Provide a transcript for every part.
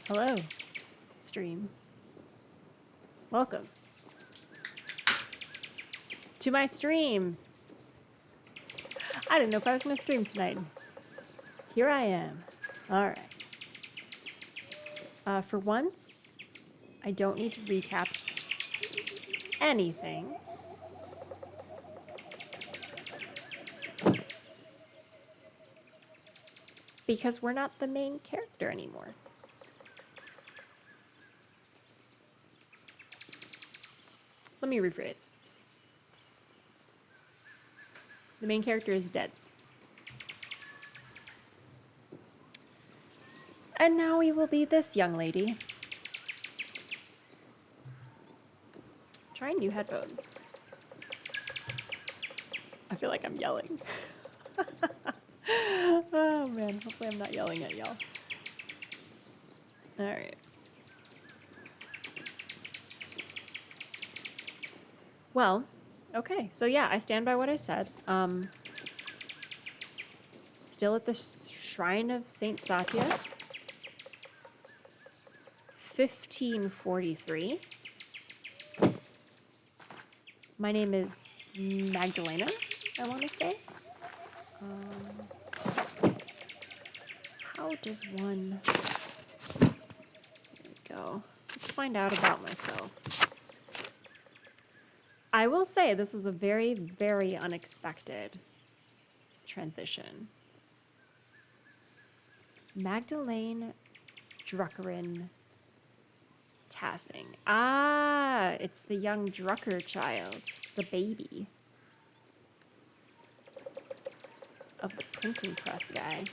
Hello, stream. Welcome to my stream. I didn't know if I was going to stream tonight. Here I am. All right. For once, I don't need to recap anything. Because we're not the main character anymore. Let me rephrase. The main character is dead. And now we will be this young lady. Trying new headphones. I feel like I'm yelling. Oh man, hopefully I'm not yelling at y'all. Alright. Well, okay, so yeah, I stand by what I said. Still at the Shrine of Saint Satya. 1543. My name is Magdalena, I want to say. How does one... There we go. Let's find out about myself. I will say this was a very, very unexpected transition. Magdalene Druckerin Tassing. Ah, it's the young Drucker child, the baby of the printing press guy.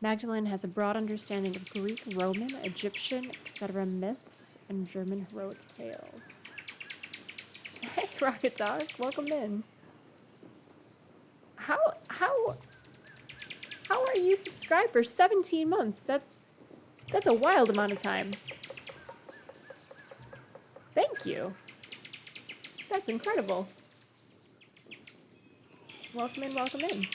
Magdalene has a broad understanding of Greek, Roman, Egyptian, etc. myths and German heroic tales. Hey, Rocket Dog, welcome in. How are you subscribed for 17 months? That's a wild amount of time. Thank you. That's incredible. Welcome in, welcome in.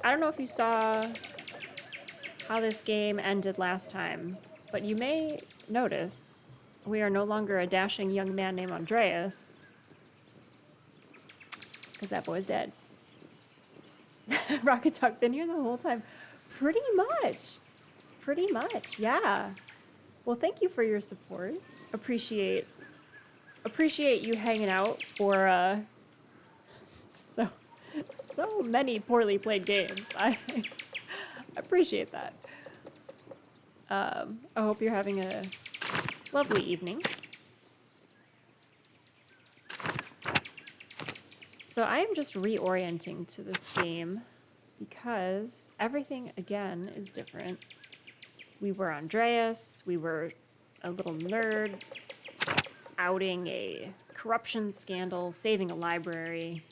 I don't know if you saw how this game ended last time, but you may notice We are no longer a dashing young man named Andreas. Because that boy's dead. Rocket Talk been here the whole time. Pretty much. Pretty much, yeah. Well, thank you for your support. Appreciate you hanging out for so many poorly played games. I appreciate that. I hope you're having a lovely evening. So I am just reorienting to this game because everything, again, is different. We were Andreas, we were a little nerd, outing a corruption scandal, saving a library,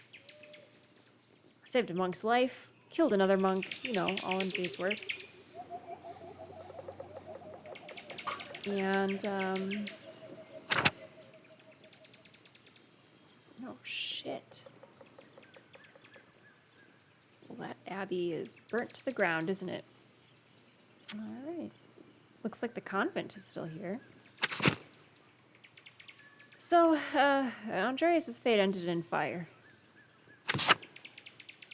saved a monk's life, killed another monk, you know, all in day's work. And, oh shit. Well, that abbey is burnt to the ground, isn't it? Alright. Looks like the convent is still here. So, Andreas' fate ended in fire.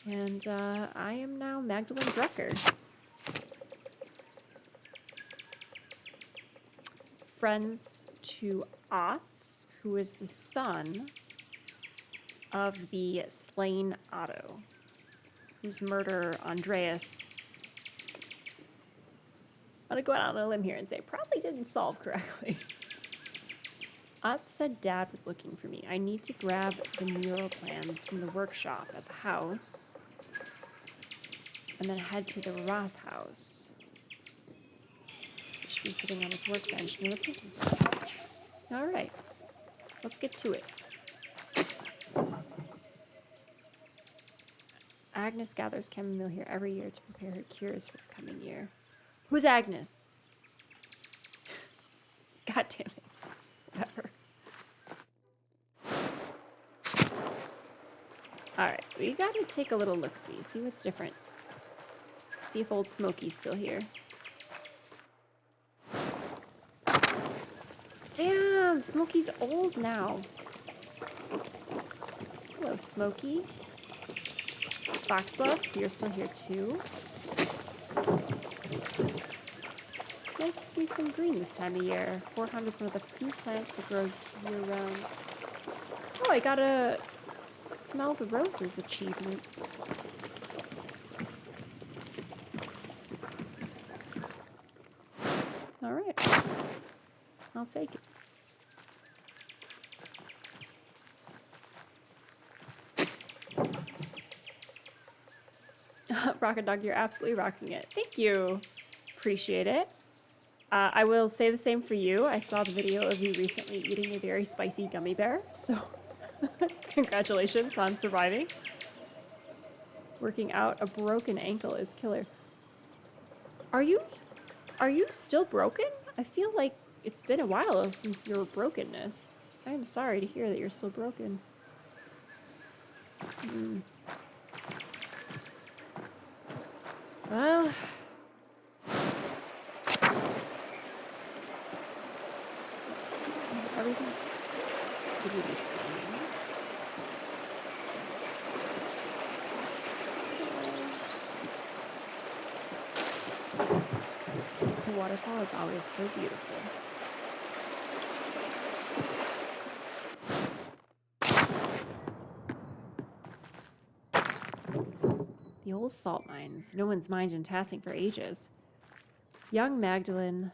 And, I am now Magdalene Drecker. Friends to Otz, who is the son of the slain Otto, whose murder Andreas, I'm gonna go out on a limb here and say probably didn't solve correctly. Otz said Dad was looking for me. I need to grab the mural plans from the workshop at the house and then head to the Rathaus. He should be sitting on his workbench near the printing press. All right, let's get to it. Agnes gathers chamomile here every year to prepare her cures for the coming year. Who's Agnes? God damn it. Whatever. Alright, we gotta take a little look-see, see what's different. See if old Smokey's still here. Damn, Smokey's old now. Hello, Smokey. Vasclav, you're still here too. It's nice to see some green this time of year. Horehound is one of the few plants that grows year-round. Oh, I got a smell the roses achievement. All right, I'll take it. Rocket Dog, you're absolutely rocking it. Thank you. Appreciate it. I will say the same for you. I saw the video of you recently eating a very spicy gummy bear, so congratulations on surviving. Working out a broken ankle is killer. Are you still broken? I feel like it's been a while since your brokenness. I am sorry to hear that you're still broken. Well, let's see. Everything seems to be the same. The waterfall is always so beautiful. The old salt mines. No one's mined in Tassing for ages. Young Magdalene.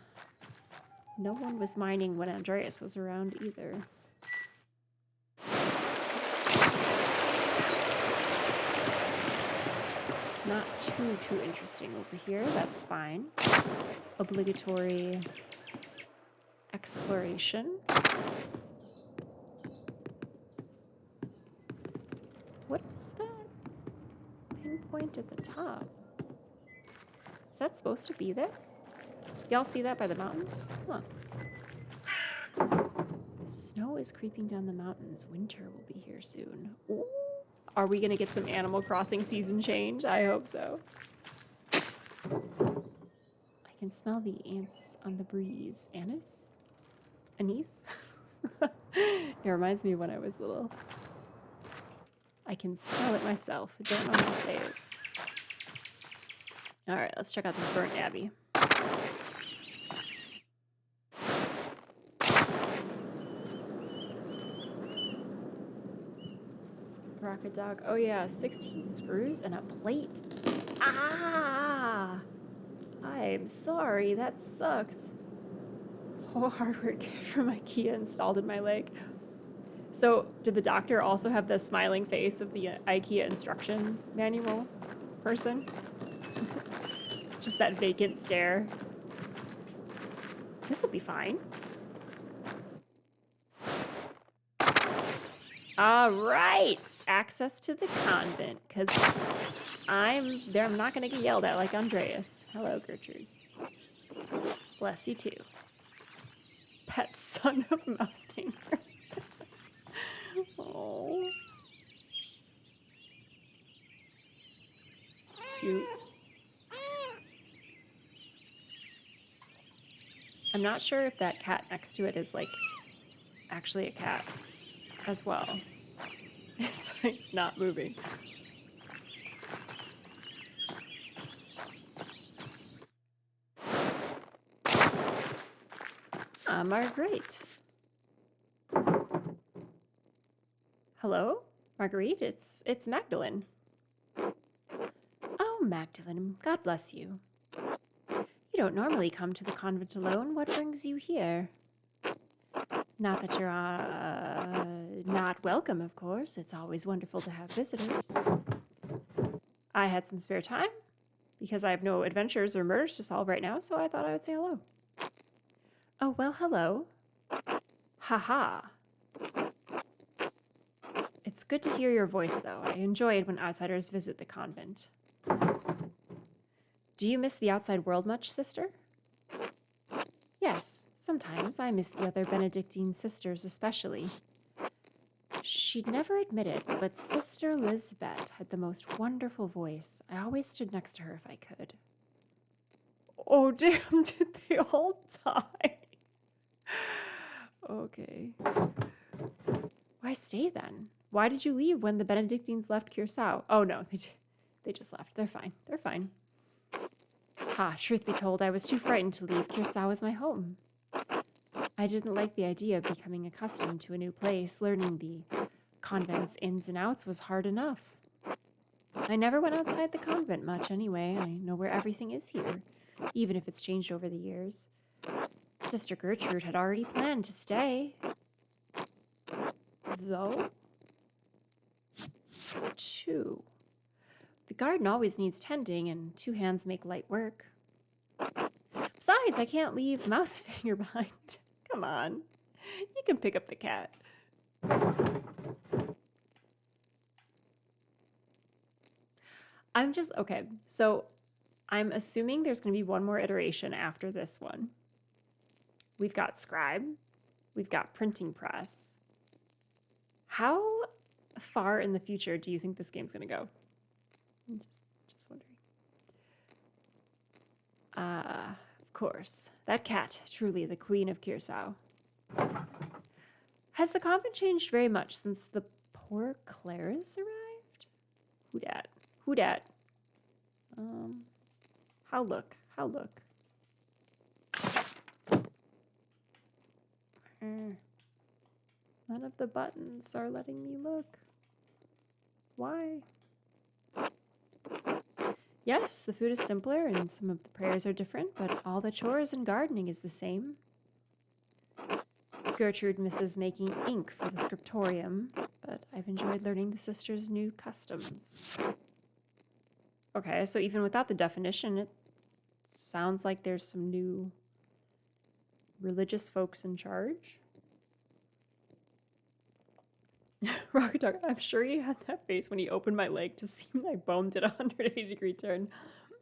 No one was mining when Andreas was around either. Not too interesting over here. That's fine. Obligatory exploration. What is that? Pinpoint at the top. Is that supposed to be there? Y'all see that by the mountains? Huh. Snow is creeping down the mountains. Winter will be here soon. Ooh. Are we gonna get some Animal Crossing season change? I hope so. I can smell the ants on the breeze. Anise? A niece? It reminds me when I was little. I can smell it myself. I don't know how to say it. All right, let's check out this burnt abbey. Rocket dog. Oh yeah, 16 screws and a plate. Ah! I'm sorry, that sucks. Oh, hardware kit from IKEA installed in my leg. So, did the doctor also have the smiling face of the IKEA instruction manual person? Just that vacant stare. This'll be fine. All right, access to the convent, because I'm not going to get yelled at like Andreas. Hello, Gertrude. Bless you too. Pet son of Mustang. Oh. Cute. I'm not sure if that cat next to it is like actually a cat as well. It's like not moving. Marguerite. Hello? Marguerite, it's Magdalene. Oh, Magdalene, God bless you. You don't normally come to the convent alone. What brings you here? Not that you're not welcome, of course. It's always wonderful to have visitors. I had some spare time because I have no adventures or murders to solve right now, so I thought I would say hello. Oh, well, hello. Haha. It's good to hear your voice, though. I enjoy it when outsiders visit the convent. Do you miss the outside world much, sister? Yes, sometimes I miss the other Benedictine sisters especially. She'd never admit it, but Sister Lisbeth had the most wonderful voice. I always stood next to her if I could. Oh, damn, did they all die? Okay. Why stay then? Why did you leave when the Benedictines left Curacao? Oh, no, they just left. They're fine. They're fine. Ha, truth be told, I was too frightened to leave. Curacao was my home. I didn't like the idea of becoming accustomed to a new place. Learning the convent's ins and outs was hard enough. I never went outside the convent much anyway. I know where everything is here, even if it's changed over the years. Sister Gertrude had already planned to stay. Though? 2. The garden always needs tending, and 2 hands make light work. Besides, I can't leave Mousefinger behind. Come on. You can pick up the cat. Okay, so I'm assuming there's going to be one more iteration after this one. We've got scribe. We've got printing press. How far in the future do you think this game's going to go? I'm just wondering. Of course. That cat, truly the queen of Curacao. Has the convent changed very much since the poor Claris arrived? Who dat? Who dat? How look? None of the buttons are letting me look. Why? Yes, the food is simpler and some of the prayers are different, but all the chores and gardening is the same. Gertrude misses making ink for the scriptorium, but I've enjoyed learning the sisters' new customs. Okay, so even without the definition, it sounds like there's some new religious folks in charge. Rocket Dog, I'm sure he had that face when he opened my leg to see my bone did a 180-degree turn.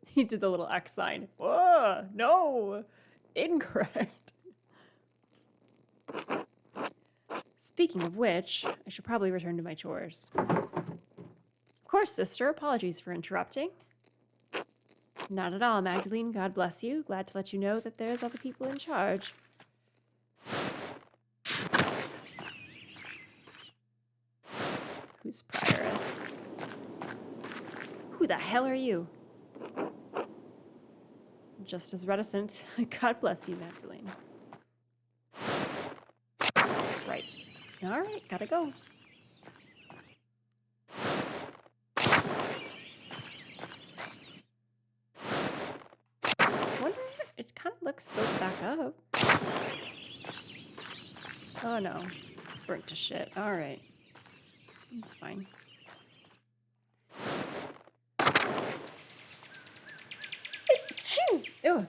He did the little X sign. Whoa, no, incorrect. Speaking of which, I should probably return to my chores. Of course, sister, apologies for interrupting. Not at all, Magdalene, God bless you. Glad to let you know that there's other people in charge. Who's prioress? Who the hell are you? Just as reticent. God bless you, Magdalene. Right. Alright, gotta go. Wonder, it kind of looks built back up. Oh no, it's burnt to shit. Alright. It's fine. Ew.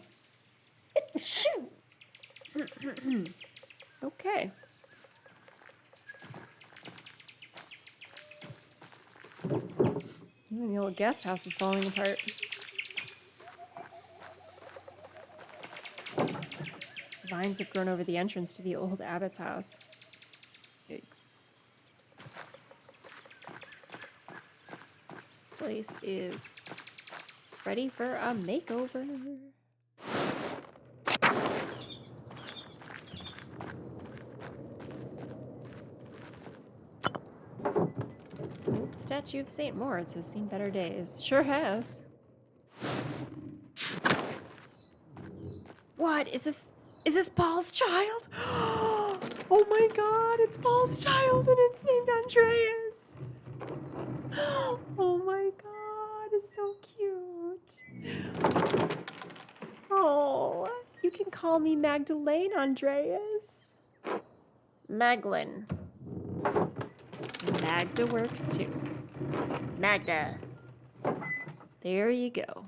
Okay. Even the old guest house is falling apart. Vines have grown over the entrance to the old abbot's house. Yikes. This place is ready for a makeover. Old statue of St. Moritz has seen better days. Sure has. What? Is this Paul's child? Oh my god, it's Paul's child and it's named Andreas. Oh my god, it's so cute. Oh, you can call me Magdalene, Andreas. Magdalene. Magda works too. Magda. There you go.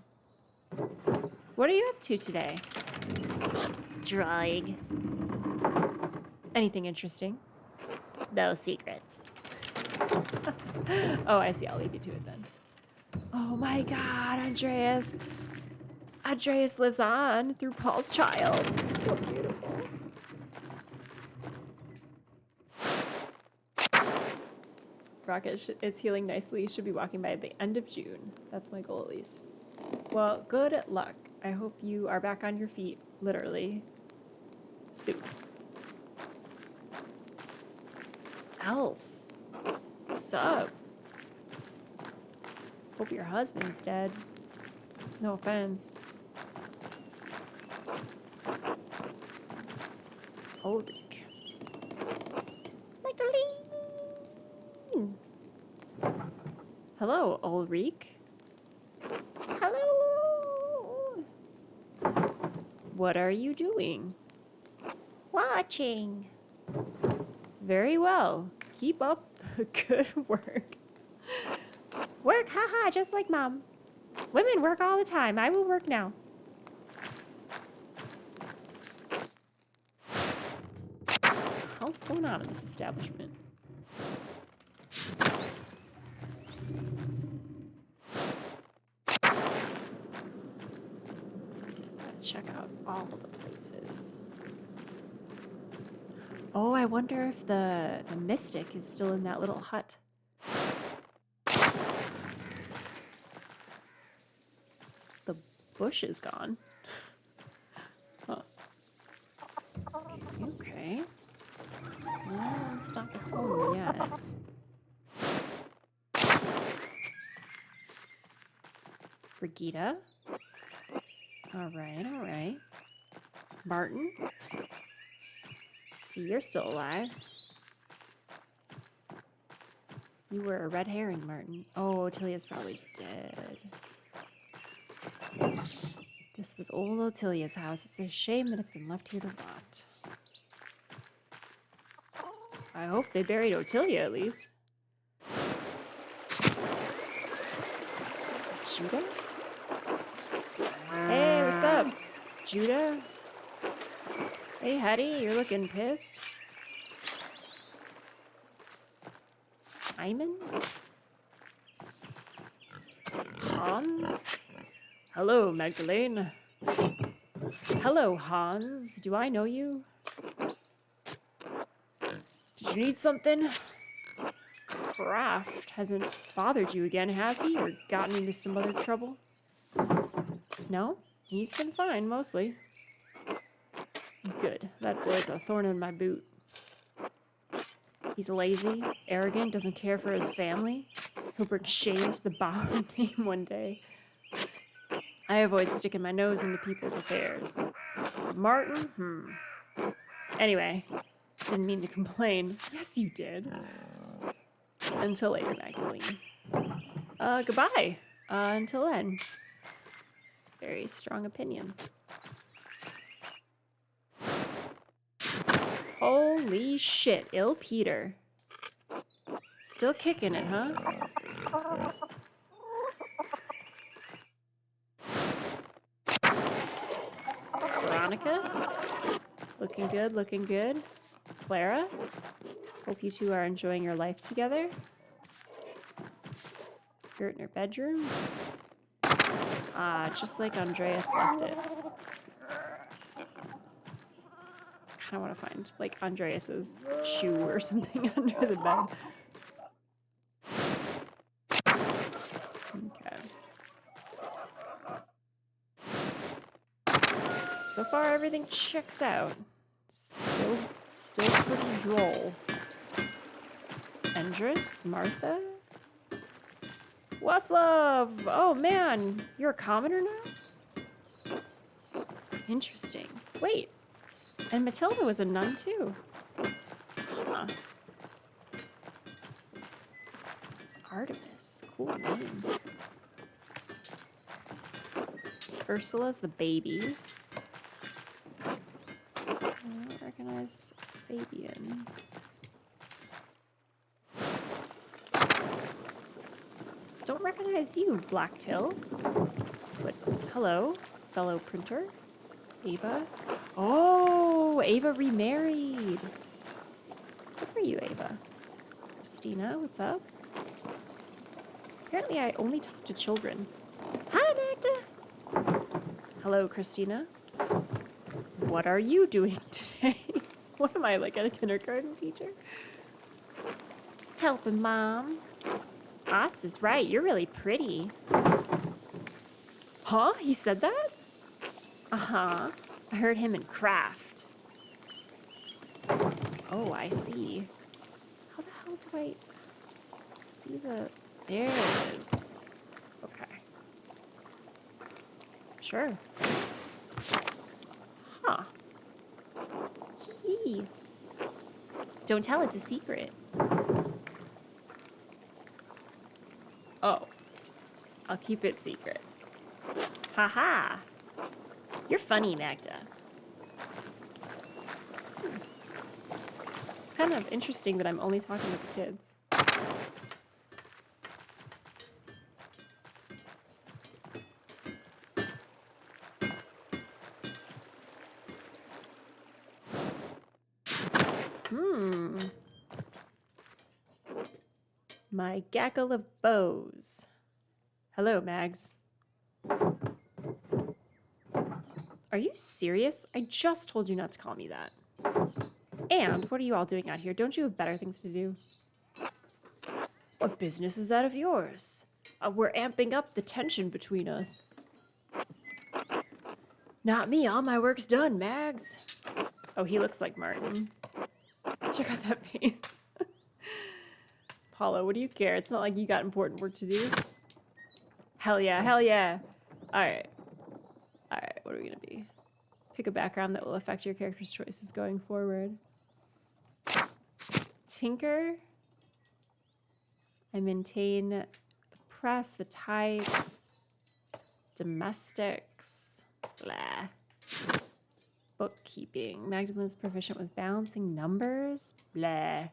What are you up to today? Drawing. Anything interesting? No secrets. Oh, I see. I'll leave you to it then. Oh my god, Andreas. Andreas lives on through Paul's child. It's so beautiful. Rocket is healing nicely. Should be walking by the end of June. That's my goal, at least. Well, good luck. I hope you are back on your feet, literally, soon. Else, what's up? Hope your husband's dead. No offense. Ulrich. Magdalene! Hello, Ulrich. Hello! What are you doing? Watching. Very well. Keep up the good work. Work, haha, just like Mom. Women work all the time. I will work now. What's going on in this establishment? Gotta check out all of the places. Oh, I wonder if the mystic is still in that little hut. The bush is gone. Huh. Okay. Well, let's not go home yet. Brigita. All right. Martin. See, you're still alive. You were a red herring, Martin. Oh, Otilia's probably dead. This was old Otilia's house. It's a shame that it's been left here to rot. I hope they buried Otilia at least. Judah? Hey, what's up, Judah? Hey, Hetty, you're looking pissed. Simon? Hans? Hello, Magdalene. Hello, Hans. Do I know you? Did you need something? Kraft hasn't bothered you again, has he? Or gotten into some other trouble? No? He's been fine, mostly. Good. That boy's a thorn in my boot. He's lazy, arrogant, doesn't care for his family. He'll bring shame to the Bauer name one day. I avoid sticking my nose into people's affairs. Martin? Anyway, didn't mean to complain. Yes, you did. Until later, Magdalene. Goodbye. Until then. Very strong opinions. Holy shit, ill Peter. Still kicking it, huh? Veronica? Looking good, looking good. Clara? Hope you two are enjoying your life together. You're in your bedroom? Ah, just like Andreas left it. I kind of want to find, like, Andreas's shoe or something under the bed. Okay. So far, everything checks out. Still pretty droll. Endress? Martha? Vasclav! Oh man, you're a commoner now? Interesting. Wait, and Matilda was a nun too. Huh. Artemis, cool name. Ursula's the baby. I don't recognize Fabian. Don't recognize you, Blacktill. But hello, fellow printer. Ava. Oh, Ava remarried. Good for you, Ava. Christina, what's up? Apparently I only talk to children. Hi, Magda. Hello, Christina. What are you doing today? What am I, like a kindergarten teacher? Helping Mom. Otz is right, you're really pretty. Huh? He said that? Uh-huh. I heard him in Craft. Oh, I see. How the hell do I see the... There it is. Okay. Sure. Huh. He. Don't tell, it's a secret. Oh. I'll keep it secret. Haha. You're funny, Magda. It's kind of interesting that I'm only talking with the kids. My gaggle of bows. Hello, Mags. Are you serious? I just told you not to call me that. And what are you all doing out here? Don't you have better things to do? What business is that of yours? We're amping up the tension between us. Not me. All my work's done, Mags. Oh, he looks like Martin. Check out that face. Paulo, what do you care? It's not like you got important work to do. Hell yeah, hell yeah. Alright. Alright, what are we gonna be? Pick a background that will affect your character's choices going forward. Tinker. I maintain the press, the type. Domestics. Blah. Bookkeeping. Magdalene's proficient with balancing numbers. Blah.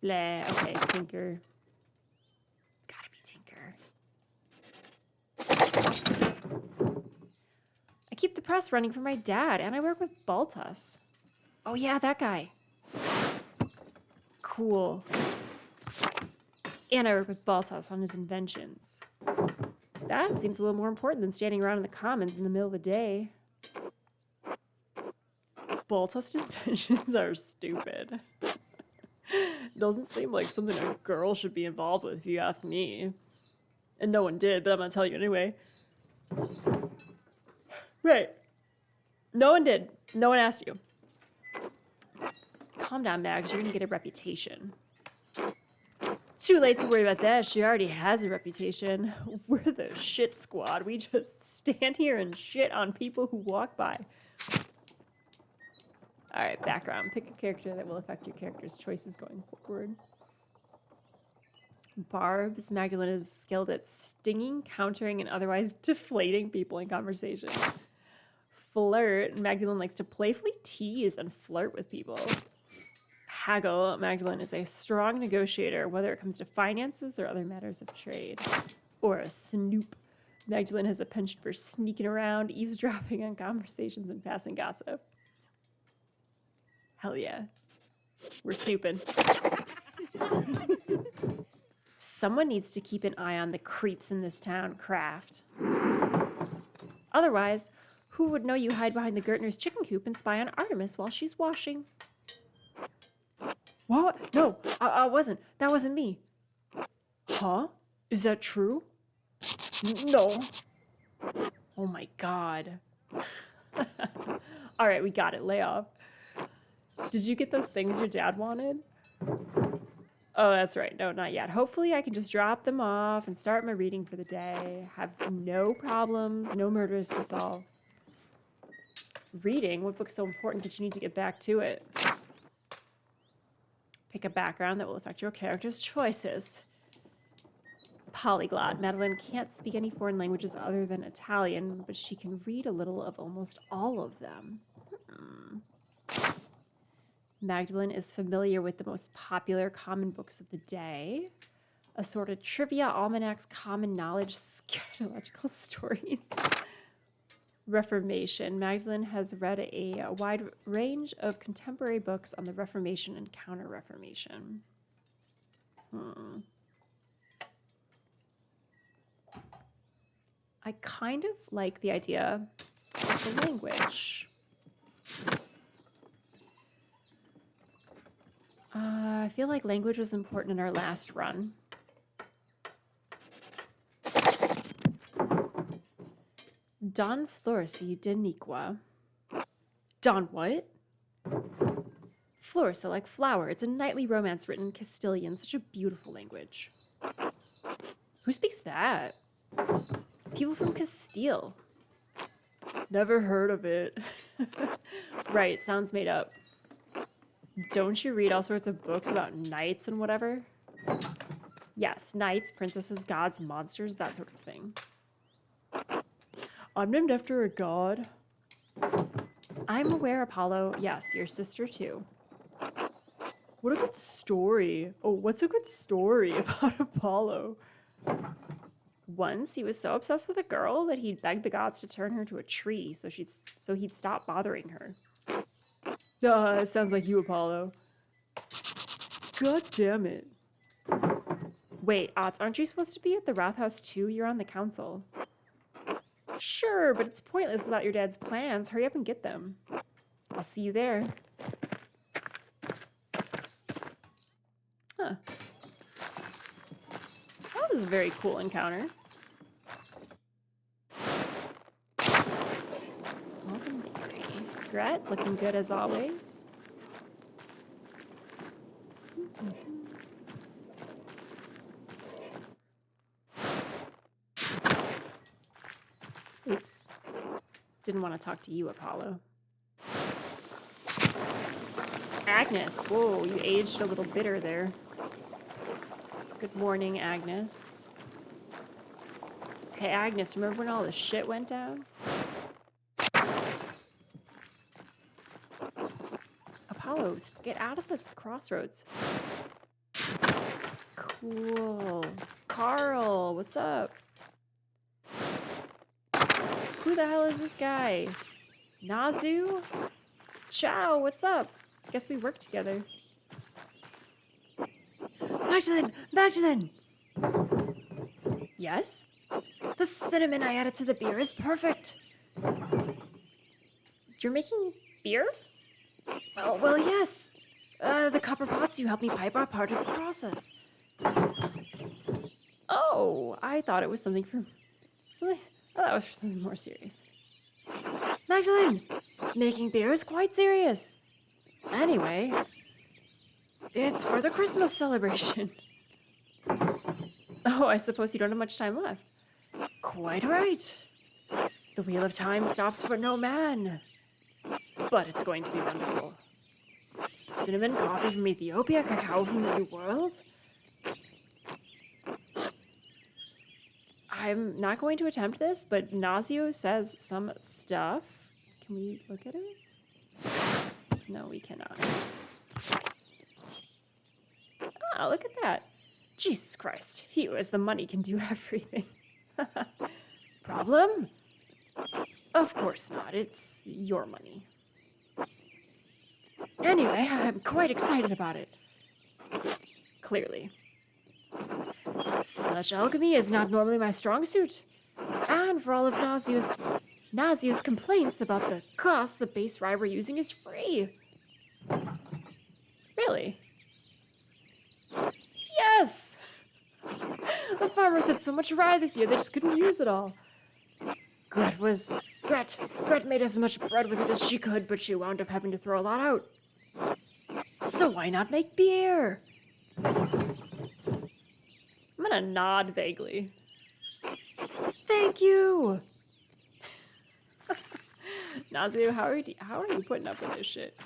Blah. Okay, Tinker. Gotta be Tinker. I keep the press running for my dad, and I work with Baltus. Oh yeah, that guy. Cool. And I work with Baltus on his inventions. That seems a little more important than standing around in the commons in the middle of the day. Baltus inventions are stupid. Doesn't seem like something a girl should be involved with, if you ask me. And no one did, but I'm gonna tell you anyway. Right. No one did. No one asked you. calm down, Mags. You're gonna get a reputation. Too late to worry about that. She already has a reputation. We're the shit squad. We just stand here and shit on people who walk by. Alright, background. Pick a character that will affect your character's choices going forward. Barbs. Magdalene is skilled at stinging, countering, and otherwise deflating people in conversation. Flirt. Magdalene likes to playfully tease and flirt with people. Haggle. Magdalene is a strong negotiator, whether it comes to finances or other matters of trade. Or a snoop. Magdalene has a penchant for sneaking around, eavesdropping on conversations, and passing gossip. Hell yeah. We're snooping. Someone needs to keep an eye on the creeps in this town, Craft. Otherwise, who would know you hide behind the Gertner's chicken coop and spy on Artemis while she's washing? What? No, I wasn't. That wasn't me. Huh? Is that true? No. Oh my god. Alright, we got it. Lay off. Did you get those things your dad wanted? Oh, that's right. No, not yet. Hopefully I can just drop them off and start my reading for the day. Have no problems, no murders to solve. Reading? What book's so important that you need to get back to it? Pick a background that will affect your character's choices. Polyglot. Madeline can't speak any foreign languages other than Italian, but she can read a little of almost all of them. Magdalene is familiar with the most popular common books of the day. Assorted trivia, almanacs, common knowledge, scatological stories. Reformation. Magdalene has read a wide range of contemporary books on the Reformation and Counter-Reformation. I kind of like the idea of the language. I feel like language was important in our last run. Don Florisi de Niqua. Don what? Florissa, like flower. It's a knightly romance written in Castilian. Such a beautiful language. Who speaks that? People from Castile. Never heard of it. Right, sounds made up. Don't you read all sorts of books about knights and whatever? Yes, knights, princesses, gods, monsters, that sort of thing. I'm named after a god. I'm aware, Apollo. Yes, your sister too. What a good story. Oh, what's a good story about Apollo? Once, he was so obsessed with a girl that he'd begged the gods to turn her to a tree so he'd stop bothering her. Sounds like you, Apollo. God damn it. Wait, Otts, aren't you supposed to be at the Rathaus too? You're on the council. Sure, but it's pointless without your dad's plans. Hurry up and get them. I'll see you there. Huh. That was a very cool encounter. Welcome, Bakery. Gret, looking good as always. Oops. Didn't want to talk to you, Apollo. Agnes. Whoa, you aged a little bitter there. Good morning, Agnes. Hey, Agnes, remember when all the shit went down? Apollo, get out of the crossroads. Cool. Carl, what's up? Who the hell is this guy? Nazu? Ciao, what's up? Guess we work together. Magdalene! Magdalene! Yes? The cinnamon I added to the beer is perfect. You're making beer? Well, yes. The copper pots you helped me pipe are part of the process. Oh, I thought it was something for something. I thought it was for something more serious. Magdalene, making beer is quite serious. Anyway, It's for the Christmas celebration. Oh, I suppose you don't have much time left. Quite right. The wheel of time stops for no man. But it's going to be wonderful. Cinnamon coffee from Ethiopia, cacao from the New World. I'm not going to attempt this, but Nazio says some stuff. Can we look at it? No, we cannot. Ah, look at that. Jesus Christ, he who has the money can do everything. Problem? Of course not, it's your money. Anyway, I'm quite excited about it. Clearly. Such alchemy is not normally my strong suit. And for all of Nazio's complaints about the cost, the base rye we're using is free. Really? Yes! The farmers had so much rye this year, they just couldn't use it all. Gret made as much bread with it as she could, but she wound up having to throw a lot out. So why not make beer? I'm gonna nod vaguely. Thank you! Nazio, how are you putting up with this shit?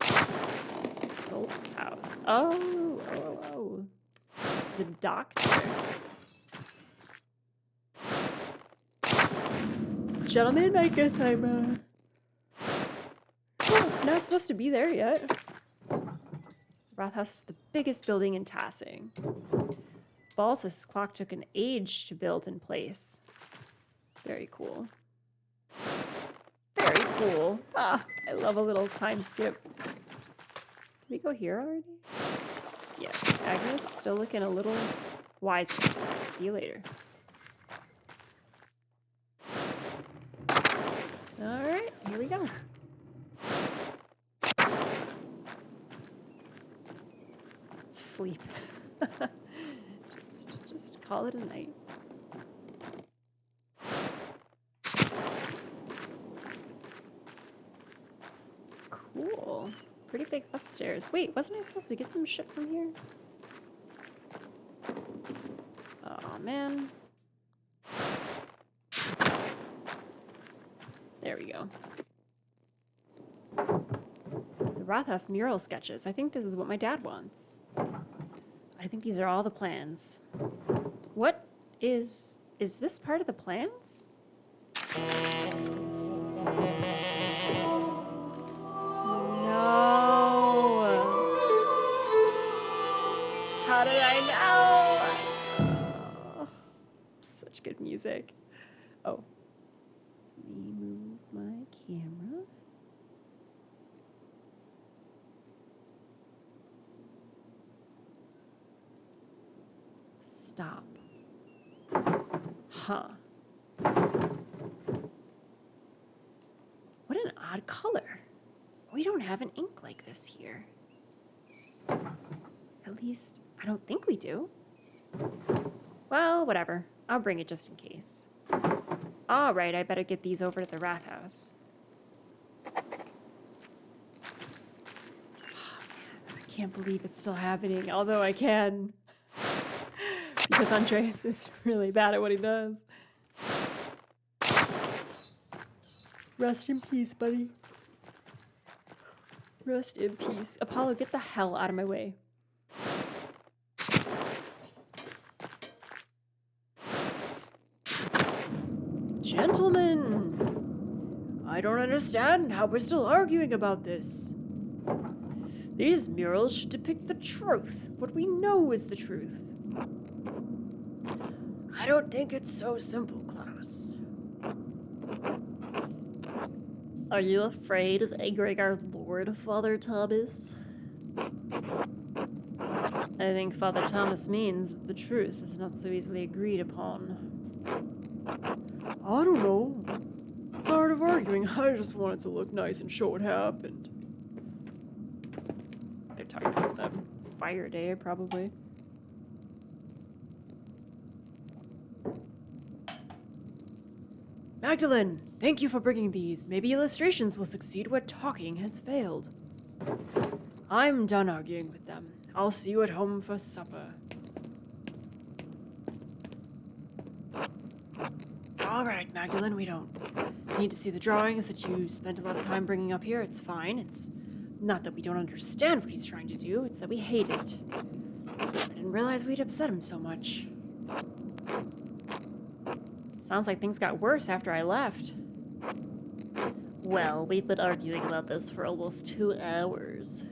Stolt's house. Oh. The doctor. Gentlemen, I guess I'm, not supposed to be there yet. Rathaus is the biggest building in Tassing. Ball says his clock took an age to build in place. Very cool. Very cool. Ah, I love a little time skip. Did we go here already? Yes, Agnes still looking a little wise. See you later. Alright, here we go. Sleep. just call it a night. Cool. Pretty big upstairs. Wait, wasn't I supposed to get some shit from here? Oh man. There we go. The Rathaus Mural sketches. I think this is what my dad wants. I think these are all the plans. What is this part of the plans? No. How did I know? Oh, such good music. Oh. Let me move my camera. Stop. Huh. What an odd color. We don't have an ink like this here. At least, I don't think we do. Well, whatever. I'll bring it just in case. All right, I better get these over to the Rathaus. Oh, man, I can't believe it's still happening, although I can. Because Andreas is really bad at what he does. Rest in peace, buddy. Rest in peace. Apollo, get the hell out of my way. Gentlemen, I don't understand how we're still arguing about this. These murals should depict the truth, what we know is the truth. I don't think it's so simple, Claus. Are you afraid of angering our Lord, Father Thomas? I think Father Thomas means that the truth is not so easily agreed upon. I don't know. Tired of arguing, I just wanted to look nice and show what happened. They're talking about the fire day, probably. Magdalene, thank you for bringing these. Maybe illustrations will succeed where talking has failed. I'm done arguing with them. I'll see you at home for supper. It's all right, Magdalene. We don't need to see the drawings that you spent a lot of time bringing up here. It's fine. It's not that we don't understand what he's trying to do. It's that we hate it. I didn't realize we'd upset him so much. Sounds like things got worse after I left. Well, we've been arguing about this for almost 2 hours.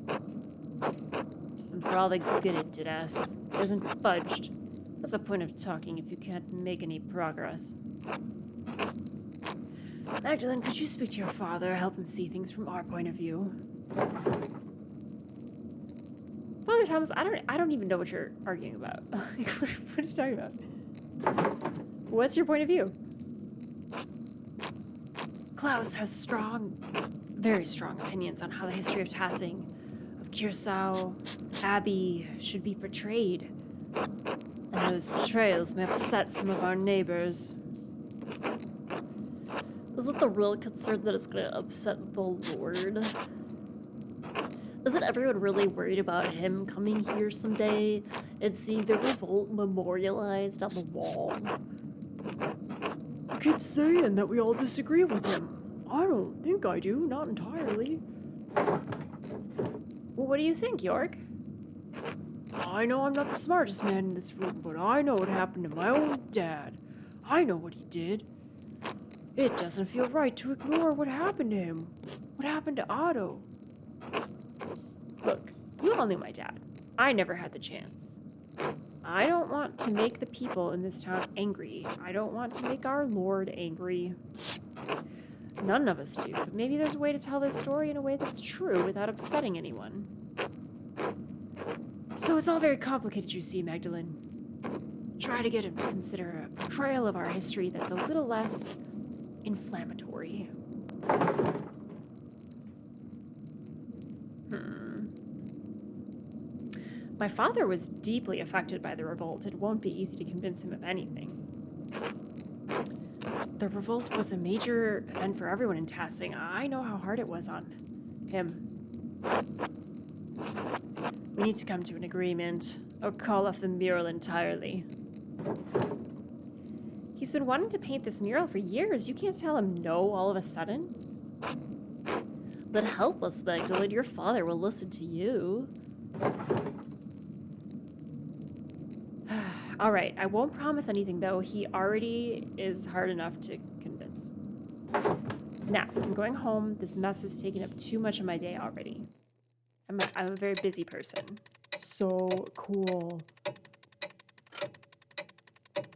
And for all the good it did us, it hasn't budged. What's the point of talking if you can't make any progress? Magdalene, could you speak to your father, help him see things from our point of view? Father Thomas, I don't even know what you're arguing about. What are you talking about? What's your point of view? Claus has strong, very strong opinions on how the history of Tassing, of Curacao, Abbey should be portrayed. And those portrayals may upset some of our neighbors. Isn't the real concern that it's going to upset the Lord? Isn't everyone really worried about him coming here someday and seeing the revolt memorialized on the wall? I keep saying that we all disagree with him. I don't think I do, not entirely. Well, what do you think, York? I know I'm not the smartest man in this room, but I know what happened to my own dad. I know what he did. It doesn't feel right to ignore what happened to him. What happened to Otto? Look, you all knew my dad. I never had the chance. I don't want to make the people in this town angry. I don't want to make our Lord angry. None of us do, but maybe there's a way to tell this story in a way that's true without upsetting anyone. So it's all very complicated, you see, Magdalene. Try to get him to consider a portrayal of our history that's a little less inflammatory. My father was deeply affected by the revolt. It won't be easy to convince him of anything. The revolt was a major event for everyone in Tassing. I know how hard it was on him. We need to come to an agreement, or call off the mural entirely. He's been wanting to paint this mural for years. You can't tell him no all of a sudden. Then help us, Magdalene. Your father will listen to you. All right, I won't promise anything, though. He already is hard enough to convince. Now, I'm going home. This mess has taken up too much of my day already. I'm a very busy person. So cool.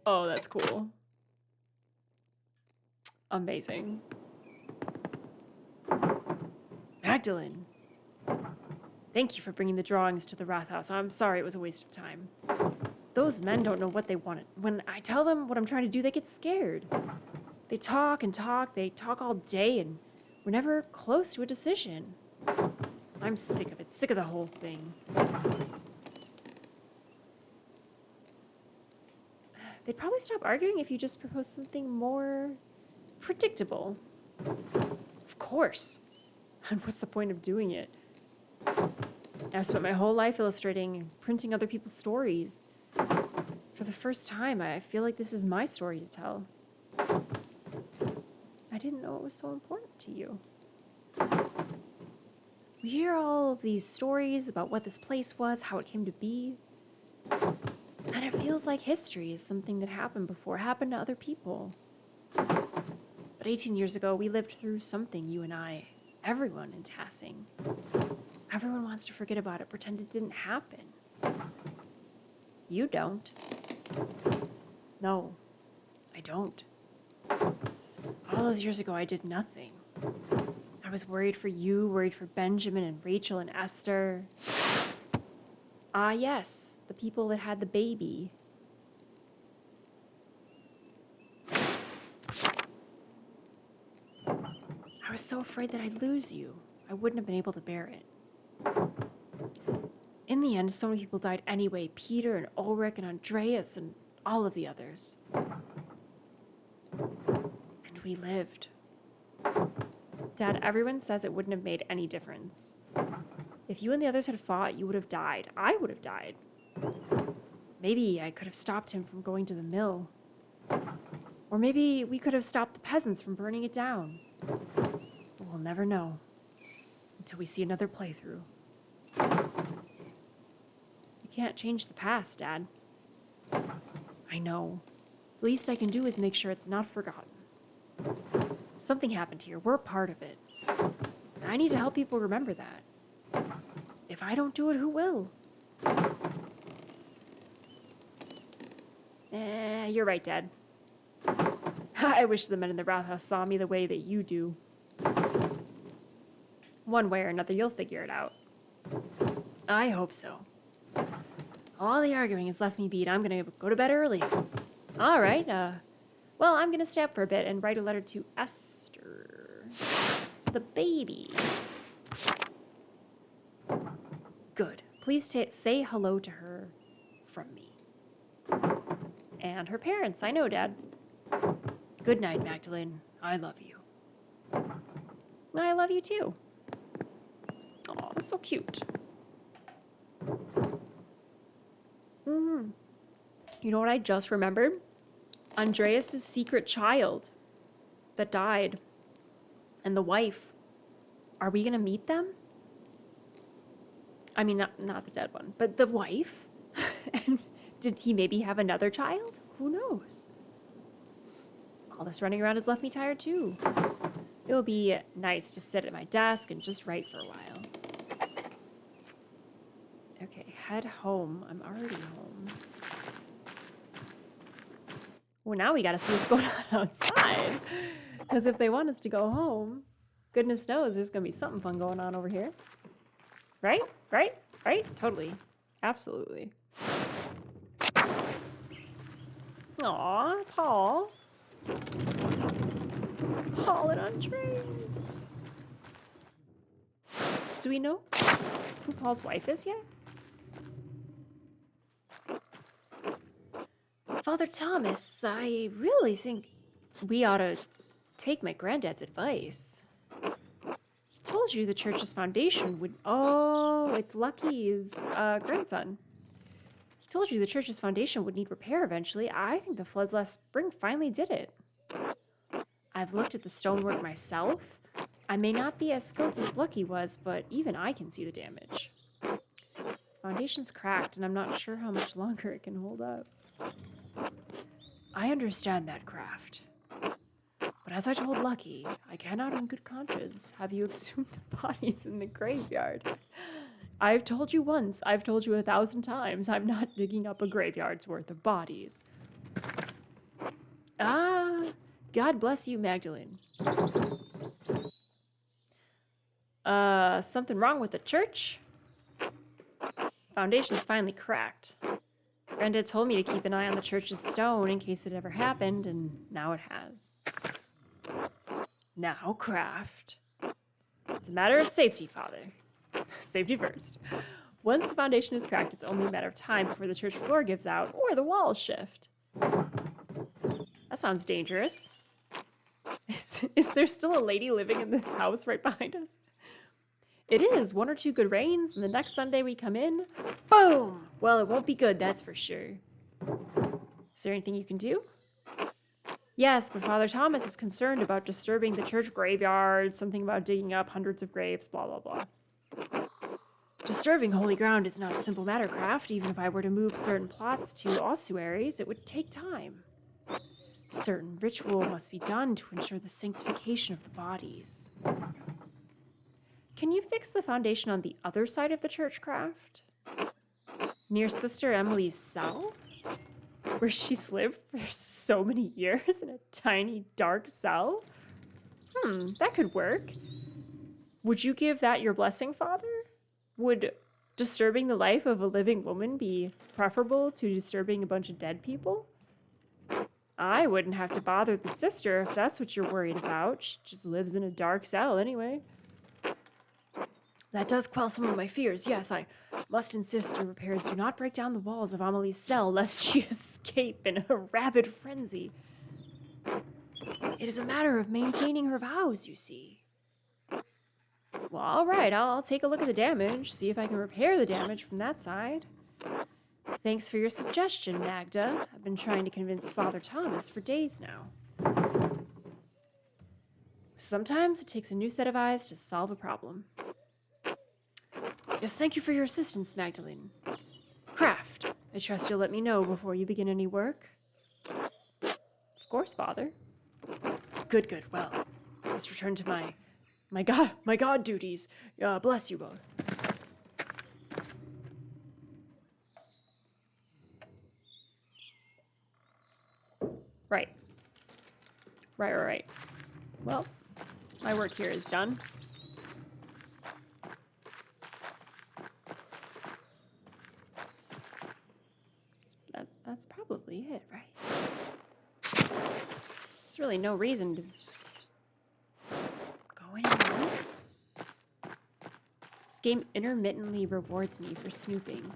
Oh, that's cool. Amazing. Magdalene. Thank you for bringing the drawings to the Rathaus. I'm sorry it was a waste of time. Those men don't know what they want. When I tell them what I'm trying to do, they get scared. They talk and talk. They talk all day, and we're never close to a decision. I'm sick of it. Sick of the whole thing. They'd probably stop arguing if you just proposed something more predictable. Of course. And what's the point of doing it? I've spent my whole life illustrating and printing other people's stories. For the first time, I feel like this is my story to tell. I didn't know it was so important to you. We hear all of these stories about what this place was, how it came to be. And it feels like history is something that happened before, happened to other people. But 18 years ago, we lived through something, you and I, everyone in Tassing. Everyone wants to forget about it, pretend it didn't happen. You don't. No, I don't. All those years ago, I did nothing. I was worried for you, worried for Benjamin and Rachel and Esther. Ah, yes, the people that had the baby. I was so afraid that I'd lose you. I wouldn't have been able to bear it. In the end, so many people died anyway. Peter and Ulrich and Andreas and all of the others. we lived. Dad, everyone says it wouldn't have made any difference. If you and the others had fought, you would have died. I would have died. Maybe I could have stopped him from going to the mill. Or maybe we could have stopped the peasants from burning it down. We'll never know until we see another playthrough. You can't change the past, Dad. I know. The least I can do is make sure it's not forgotten. Something happened here. We're a part of it. I need to help people remember that. If I don't do it, who will? You're right, Dad. I wish the men in the Rathaus saw me the way that you do. One way or another, you'll figure it out. I hope so. All the arguing has left me beat. I'm gonna go to bed early. All right, well, I'm gonna stay up for a bit and write a letter to Esther, the baby. Good. Please say hello to her from me. And her parents. I know, Dad. Good night, Magdalene. I love you. I love you, too. Aw, that's so cute. You know what I just remembered? Andreas's secret child that died. And the wife. Are we gonna meet them? I mean, not the dead one, but the wife? And did he maybe have another child? Who knows? All this running around has left me tired too. It will be nice to sit at my desk and just write for a while. Okay, head home. I'm already home. Well, now we gotta see what's going on outside. Because if they want us to go home, goodness knows there's gonna be something fun going on over here. Right? Right? Right? Totally. Absolutely. Aw, Paul. Paul and Andres. Do we know who Paul's wife is yet? Father Thomas, I really think we ought to take my granddad's advice. He told you the church's foundation would... Oh, it's Lucky's grandson. He told you the church's foundation would need repair eventually. I think the floods last spring finally did it. I've looked at the stonework myself. I may not be as skilled as Lucky was, but even I can see the damage. The foundation's cracked, and I'm not sure how much longer it can hold up. I understand that, Craft. But as I told Lucky, I cannot in good conscience have you exhume the bodies in the graveyard. I've told you once, I've told you 1,000 times, I'm not digging up a graveyard's worth of bodies. Ah, God bless you, Magdalene. Something wrong with the church? Foundation's finally cracked. Granddad told me to keep an eye on the church's stone in case it ever happened, and now it has. Now, Craft. It's a matter of safety, Father. Safety first. Once the foundation is cracked, it's only a matter of time before the church floor gives out or the walls shift. That sounds dangerous. Is there still a lady living in this house right behind us? It is. 1 or 2 good rains, and the next Sunday we come in, boom! Well, it won't be good, that's for sure. Is there anything you can do? Yes, but Father Thomas is concerned about disturbing the church graveyard, something about digging up hundreds of graves, blah, blah, blah. Disturbing holy ground is not a simple matter, Craft. Even if I were to move certain plots to ossuaries, it would take time. Certain ritual must be done to ensure the sanctification of the bodies. Can you fix the foundation on the other side of the church, Craft? Near Sister Emily's cell? Where she's lived for so many years in a tiny, dark cell? That could work. Would you give that your blessing, Father? Would disturbing the life of a living woman be preferable to disturbing a bunch of dead people? I wouldn't have to bother the sister if that's what you're worried about. She just lives in a dark cell anyway. That does quell some of my fears. Yes, I must insist your repairs do not break down the walls of Amelie's cell, lest she escape in a rabid frenzy. It is a matter of maintaining her vows, you see. Well, all right, I'll take a look at the damage, see if I can repair the damage from that side. Thanks for your suggestion, Magda. I've been trying to convince Father Thomas for days now. Sometimes it takes a new set of eyes to solve a problem. Yes, thank you for your assistance, Magdalene. Craft, I trust you'll let me know before you begin any work. Of course, Father. Good, good. Well, I must return to my god duties. Bless you both. Right. Right. Well, my work here is done. That's probably it, right? There's really no reason to go anywhere else. This game intermittently rewards me for snooping,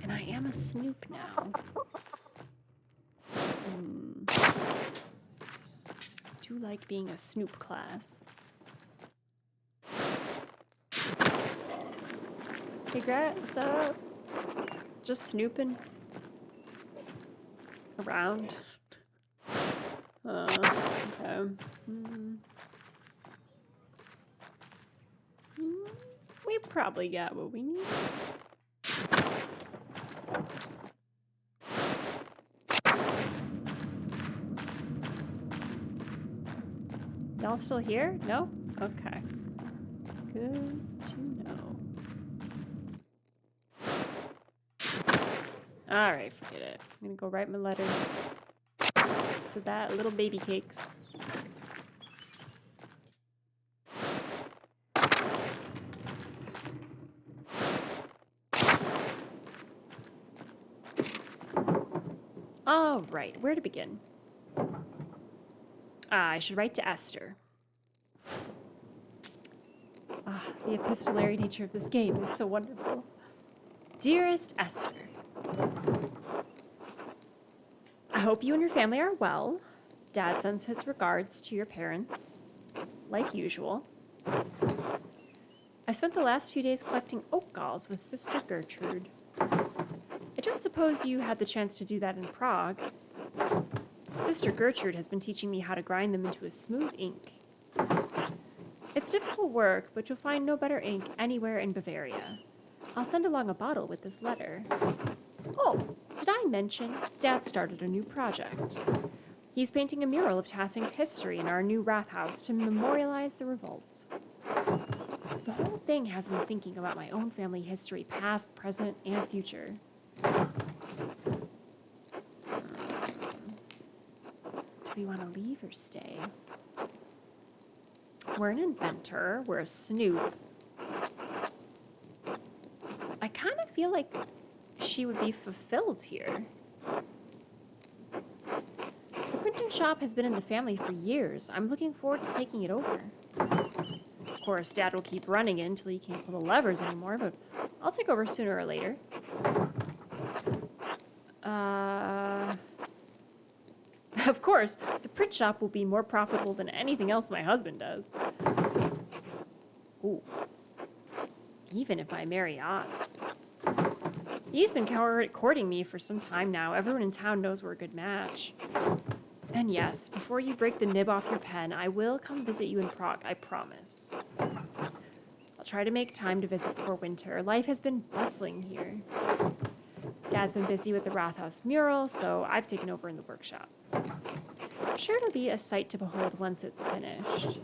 and I am a snoop now. I do like being a snoop class. Hey, Grat, what's up? Just snooping around. Okay. We probably got what we need. Y'all still here? No? Okay. Good to know. Alright, forget it. I'm gonna go write my letter to that little baby cakes. Alright, where to begin? I should write to Esther. The epistolary nature of this game is so wonderful. Dearest Esther, I hope you and your family are well. Dad sends his regards to your parents, like usual. I spent the last few days collecting oak galls with Sister Gertrude. I don't suppose you had the chance to do that in Prague. Sister Gertrude has been teaching me how to grind them into a smooth ink. It's difficult work, but you'll find no better ink anywhere in Bavaria. I'll send along a bottle with this letter. Oh, did I mention Dad started a new project? He's painting a mural of Tassing's history in our new Rathaus to memorialize the revolt. The whole thing has me thinking about my own family history, past, present, and future. Do we want to leave or stay? We're an inventor. We're a snoop. I kind of feel like she would be fulfilled here. The printing shop has been in the family for years. I'm looking forward to taking it over. Of course, Dad will keep running it until he can't pull the levers anymore, but I'll take over sooner or later. Of course, the print shop will be more profitable than anything else my husband does. Ooh. Even if I marry Oz. He's been courting me for some time now. Everyone in town knows we're a good match. And yes, before you break the nib off your pen, I will come visit you in Prague, I promise. I'll try to make time to visit before winter. Life has been bustling here. Dad's been busy with the Rathaus Mural, so I've taken over in the workshop. I'm sure it'll be a sight to behold once it's finished.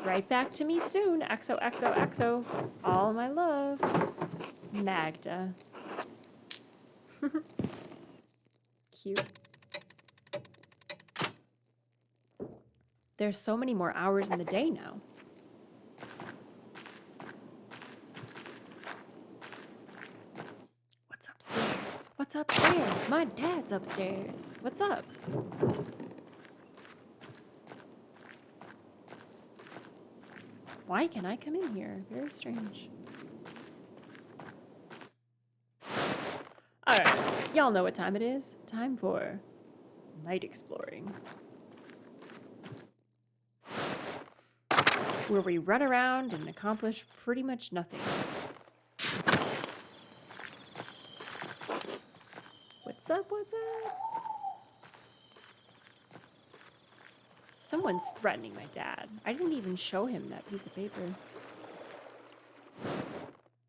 Right back to me soon, XOXOXO. All my love. Magda. Cute. There's so many more hours in the day now. What's upstairs? What's upstairs? My dad's upstairs. What's up? Why can I come in here? Very strange. Alright, y'all know what time it is. Time for night exploring. where we run around and accomplish pretty much nothing. What's up? What's up? Someone's threatening my dad. I didn't even show him that piece of paper.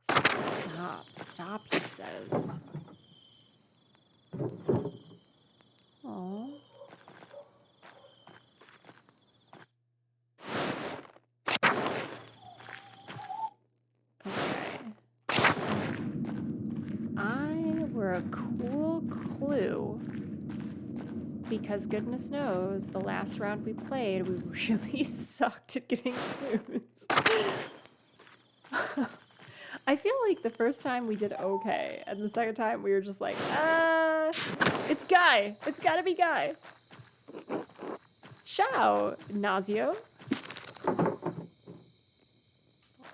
Stop. Stop, he says. Aww. A cool clue, because goodness knows the last round we played we really sucked at getting clues. I feel like the first time we did okay, and the second time we were just like, it's Guy, it's gotta be Guy. Ciao, Nazio.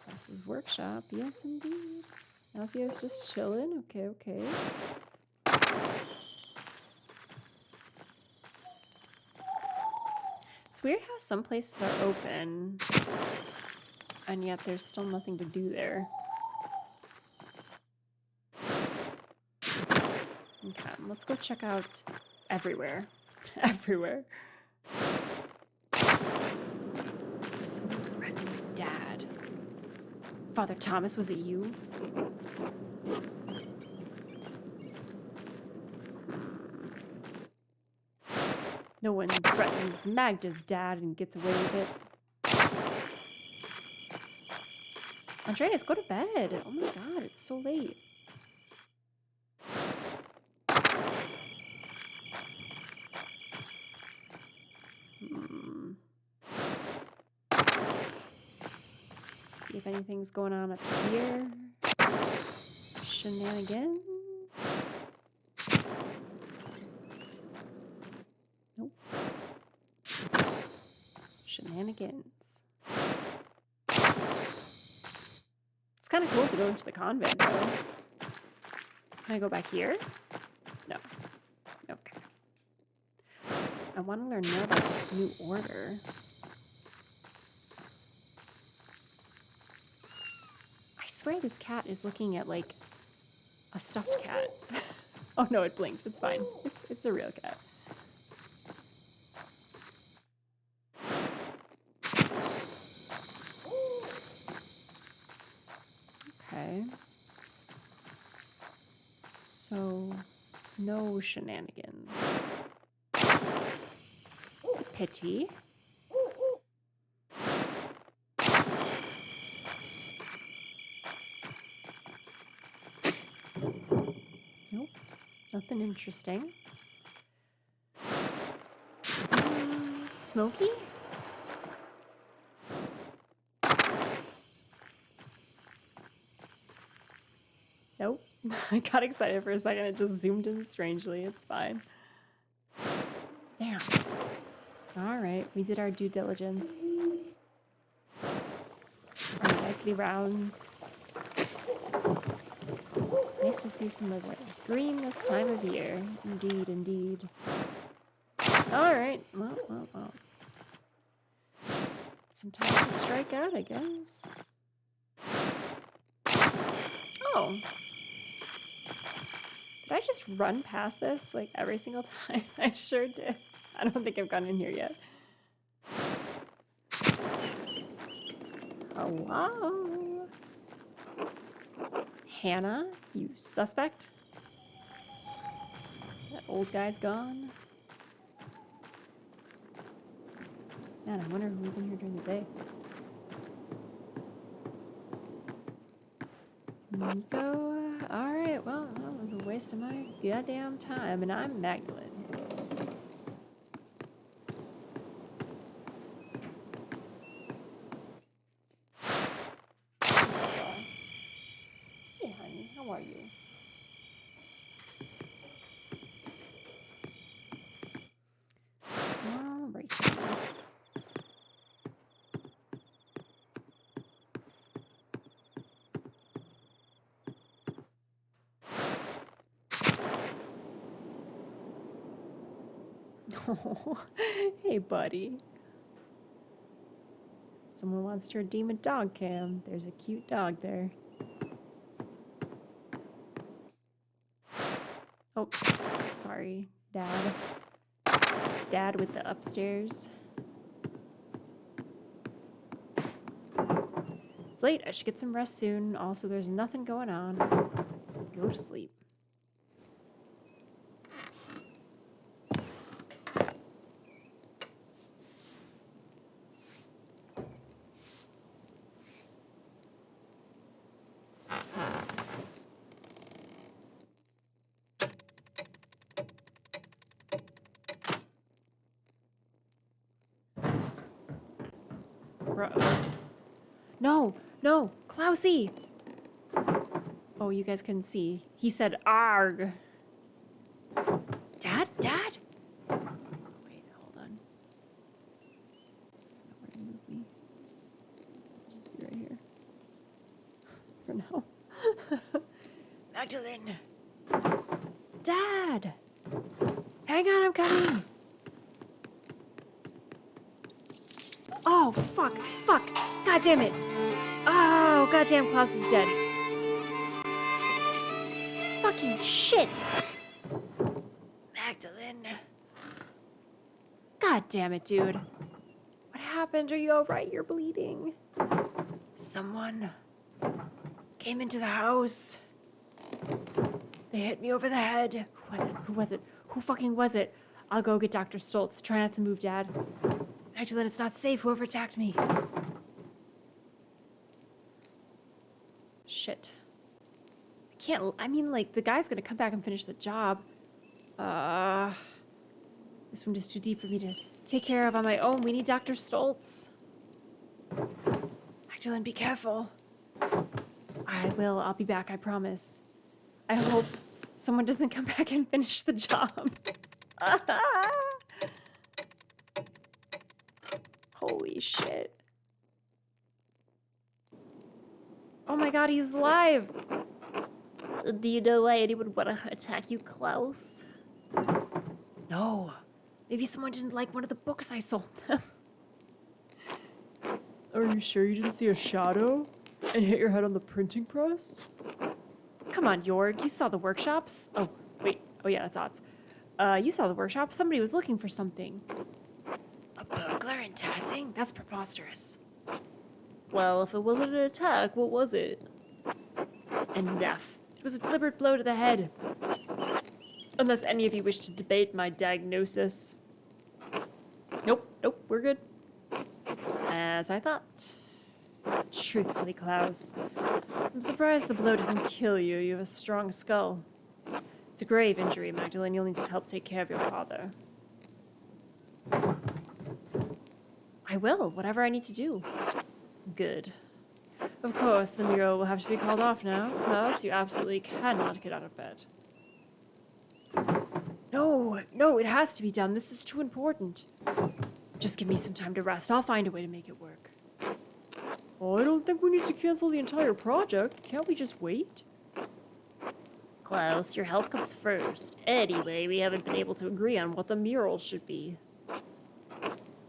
This is workshop, yes indeed. Nazio's just chilling. Okay, okay. It's weird how some places are open, and yet there's still nothing to do there. Okay, let's go check out everywhere. Everywhere. Someone threatened my dad. Father Thomas, was it you? No one threatens Magda's dad and gets away with it. Andreas, go to bed. Oh my god, it's so late. Let's see if anything's going on up here. Shenanigans. Nope. Shenanigans. It's kind of cool to go into the convent, though. Can I go back here? No. Okay. I want to learn more about this new order. I swear this cat is looking at, like, a stuffed cat. Oh, no, it blinked. It's fine. It's a real cat. Okay. So, no shenanigans. It's a pity. Nope. Nothing interesting. Smokey? Nope. I got excited for a second. It just zoomed in strangely. It's fine. Damn. All right. We did our due diligence. Our nightly rounds. Nice to see some of it green this time of year. Indeed, indeed. All right. Well. Some time to strike out, I guess. Oh. Did I just run past this, like, every single time? I sure did. I don't think I've gone in here yet. Hello? Hannah, you suspect? That old guy's gone. Man, I wonder who's in here during the day. Nico? Alright, well, that was a waste of my goddamn time, and I'm Magdalene. Hey, honey, how are you? Alright. Oh, hey, buddy. Someone wants to redeem a dog cam. There's a cute dog there. Oh, sorry, Dad. Dad with the upstairs. It's late. I should get some rest soon. Also, there's nothing going on. Go to sleep. No, no, Klausy! Oh, you guys couldn't see. He said arg. Dad? Dad? Wait, hold on. I don't know where to move me. Just be right here. For now. Magdalene! Dad! Hang on, I'm coming! Oh, fuck, fuck! God damn it! Oh, goddamn, Klaus is dead. Fucking shit! Magdalene. God damn it, dude. What happened? Are you alright? You're bleeding. Someone came into the house. They hit me over the head. Who was it? Who was it? Who fucking was it? I'll go get Dr. Stoltz. Try not to move, Dad. Magdalene, it's not safe. Whoever attacked me. Shit. I can't... I mean, like, the guy's gonna come back and finish the job. This one is too deep for me to take care of on my own. We need Dr. Stoltz. Magdalene, be careful. I will. I'll be back, I promise. I hope someone doesn't come back and finish the job. Holy shit. Oh my god, he's alive! Do you know why anyone would want to attack you, Klaus? No. Maybe someone didn't like one of the books I sold them. Are you sure you didn't see a shadow and hit your head on the printing press? Come on, Jorg. You saw the workshops? Oh, wait. Oh yeah, that's odds. You saw the workshop. Somebody was looking for something. A burglar in Tassing? That's preposterous. Well, if it wasn't an attack, what was it? Enough. It was a deliberate blow to the head. Unless any of you wish to debate my diagnosis. Nope, nope, we're good. As I thought. Truthfully, Klaus, I'm surprised the blow didn't kill you. You have a strong skull. It's a grave injury, Magdalene. You'll need to help take care of your father. I will, whatever I need to do. Good. Of course, the mural will have to be called off now. Klaus, you absolutely cannot get out of bed. No, no, it has to be done. This is too important. Just give me some time to rest. I'll find a way to make it work. Oh, I don't think we need to cancel the entire project. Can't we just wait? Klaus, your health comes first. Anyway, we haven't been able to agree on what the mural should be.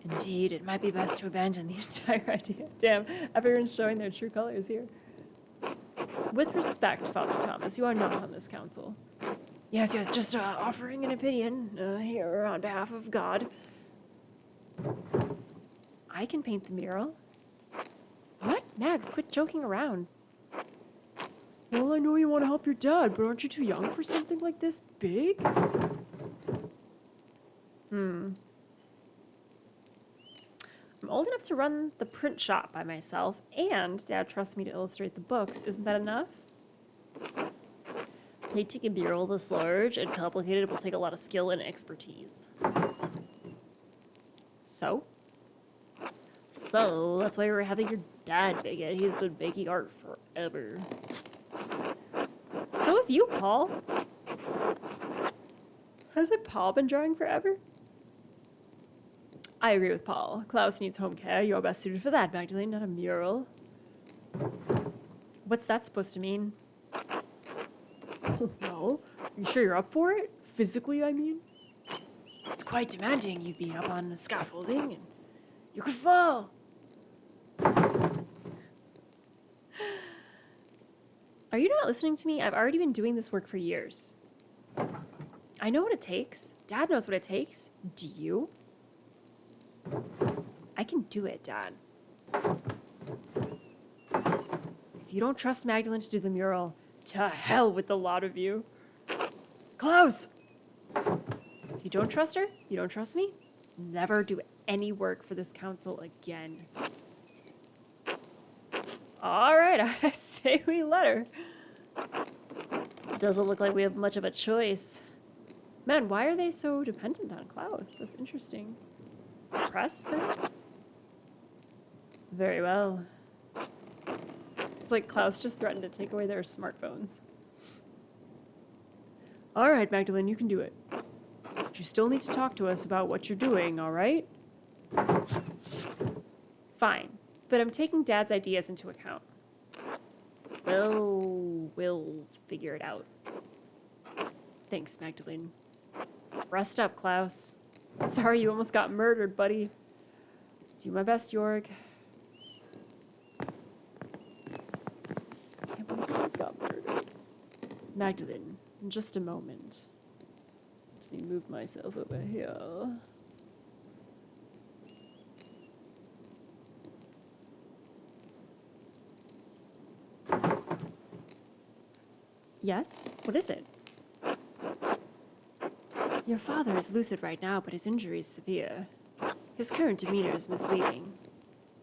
Indeed, it might be best to abandon the entire idea. Damn, everyone's showing their true colors here. With respect, Father Thomas, you are not on this council. Yes, yes, just offering an opinion here on behalf of God. I can paint the mural. What? Mags, quit joking around. Well, I know you want to help your dad, but aren't you too young for something like this big? I'm old enough to run the print shop by myself, and Dad trusts me to illustrate the books. Isn't that enough? Painting a mural this large and complicated will take a lot of skill and expertise. So? So, that's why we're having your dad make it. He's been making art forever. So have you, Paul. Hasn't Paul been drawing forever? I agree with Paul. Klaus needs home care. You're best suited for that, Magdalene, not a mural. What's that supposed to mean? Well, you sure you're up for it? Physically, I mean? It's quite demanding. You'd be up on the scaffolding and you could fall. Are you not listening to me? I've already been doing this work for years. I know what it takes. Dad knows what it takes. Do you? I can do it, Dad. If you don't trust Magdalene to do the mural, to hell with the lot of you. Claus! If you don't trust her, you don't trust me, never do any work for this council again. All right, I say we let her. Doesn't look like we have much of a choice. Man, why are they so dependent on Claus? That's interesting. Press, perhaps? Very well. It's like Claus just threatened to take away their smartphones. All right, Magdalene, you can do it. But you still need to talk to us about what you're doing, all right? Fine, but I'm taking Dad's ideas into account. Well, we'll figure it out. Thanks, Magdalene. Rest up, Claus. Sorry you almost got murdered, buddy. Do my best, Jorg. Can't believe he almost got murdered. Magdalene, in just a moment. Let me move myself over here. Yes? What is it? Your father is lucid right now, but his injury is severe. His current demeanor is misleading.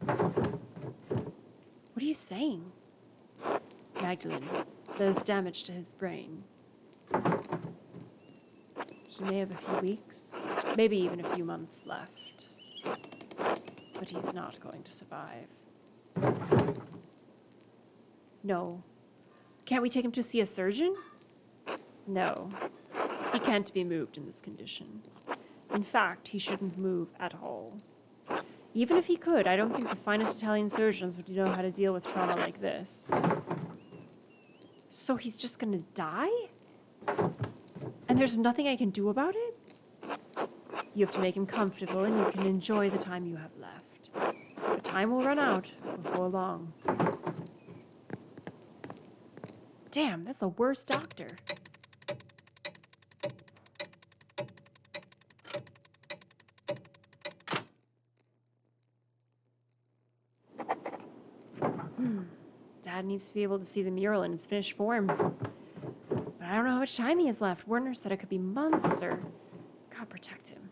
What are you saying? Magdalene, there's damage to his brain. He may have a few weeks, maybe even a few months left. But he's not going to survive. No. Can't we take him to see a surgeon? No. He can't be moved in this condition. In fact, he shouldn't move at all. Even if he could, I don't think the finest Italian surgeons would know how to deal with trauma like this. So he's just gonna die? And there's nothing I can do about it? You have to make him comfortable and you can enjoy the time you have left. But time will run out before long. Damn, that's the worst doctor. Dad needs to be able to see the mural in its finished form. But I don't know how much time he has left. Werner said it could be months or... God protect him.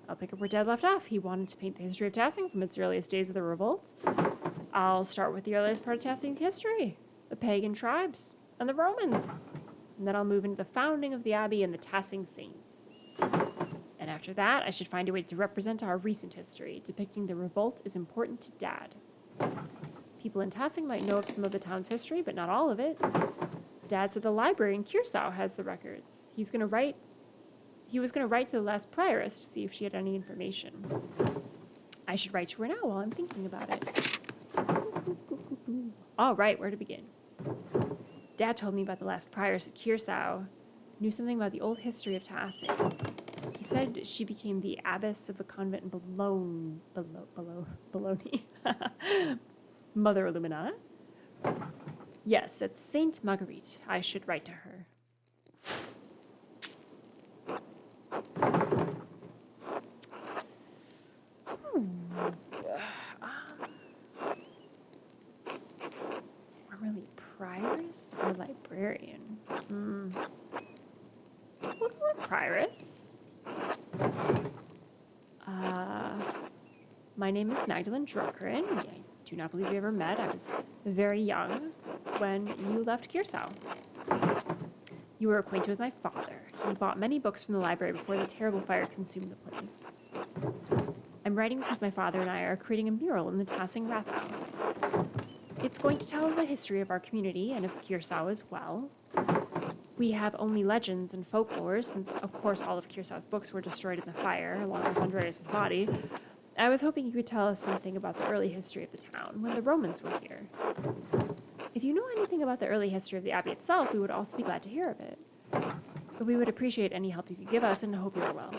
I'll pick up where Dad left off. He wanted to paint the history of Tassing from its earliest days of the revolt. I'll start with the earliest part of Tassing history. The pagan tribes and the Romans. And then I'll move into the founding of the abbey and the Tassing saints. And after that, I should find a way to represent our recent history, depicting the revolt is important to Dad. People in Tassing might know of some of the town's history, but not all of it. Dad said the library in Curacao has the records. He was going to write to the last prioress to see if she had any information. I should write to her now while I'm thinking about it. All right, where to begin? Dad told me about the last prioress at Curacao. Knew something about the old history of Tassing. He said she became the abbess of a convent in Bologna. Mother Illuminata? Yes, it's Saint Marguerite. I should write to her. Formerly prioress or librarian? We'll go with prioress. My name is Magdalene Druckeren. I do not believe we ever met. I was very young when you left Curacao. You were acquainted with my father. He bought many books from the library before the terrible fire consumed the place. I'm writing because my father and I are creating a mural in the Tassing Rathaus. It's going to tell the history of our community and of Curacao as well. We have only legends and folklore, since of course all of Curaçao's books were destroyed in the fire, along with Andreas' body. I was hoping you could tell us something about the early history of the town, when the Romans were here. If you know anything about the early history of the abbey itself, we would also be glad to hear of it. But we would appreciate any help you could give us, and hope you are well.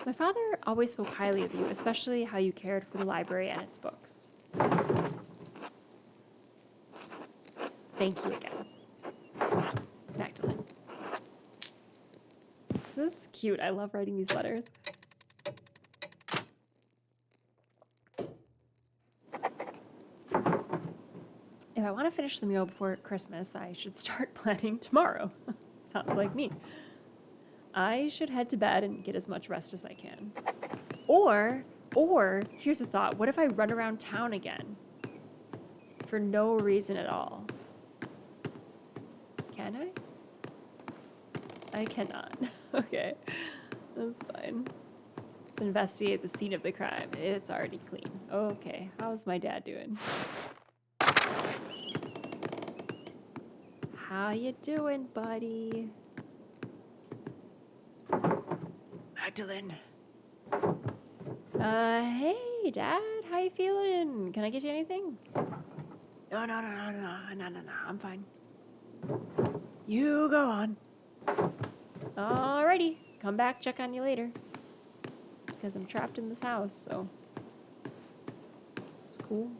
My father always spoke highly of you, especially how you cared for the library and its books. Thank you again. Magdalene. This is cute. I love writing these letters. If I want to finish the mural before Christmas, I should start planning tomorrow. Sounds like me. I should head to bed and get as much rest as I can. Or, here's a thought. What if I run around town again? For no reason at all. Can I? I cannot. Okay. That's fine. Let's investigate the scene of the crime. It's already clean. Okay. How's my dad doing? How you doing, buddy? Magdalene. Hey, Dad. How you feeling? Can I get you anything? No. I'm fine. You go on. Alrighty. Come back, check on you later. Because I'm trapped in this house, so it's cool.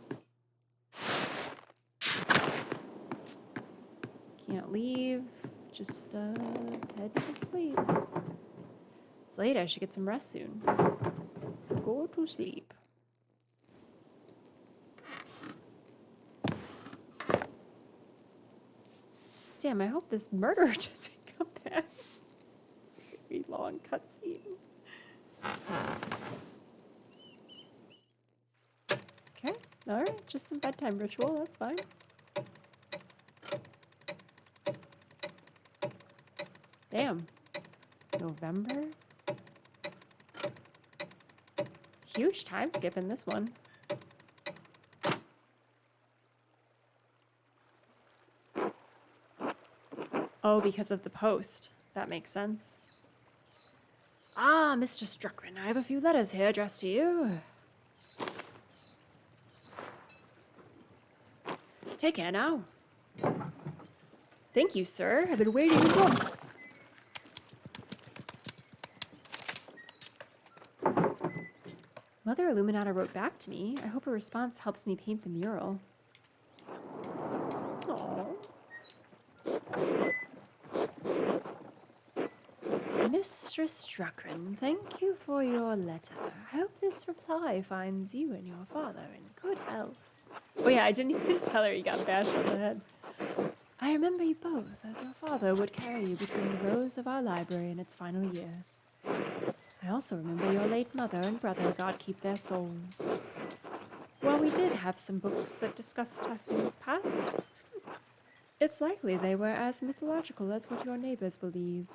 Can't leave. Just head to sleep. It's late. I should get some rest soon. Go to sleep. Damn, I hope this murderer doesn't come back. It's a very long cutscene. Okay, alright, just some bedtime ritual, that's fine. Damn. November? Huge time skip in this one. Oh, because of the post. That makes sense. Ah, Mr. Struckman, I have a few letters here addressed to you. Take care now. Thank you, sir. I've been waiting to come. Mother Illuminata wrote back to me. I hope a response helps me paint the mural. Aww. Mistress Struckman, thank you for your letter. I hope this reply finds you and your father in good health. Oh yeah, I didn't even tell her you got bashed on the head. I remember you both, as your father would carry you between the rows of our library in its final years. I also remember your late mother and brother, God keep their souls. While we did have some books that discussed Tessing's past, it's likely they were as mythological as what your neighbors believe.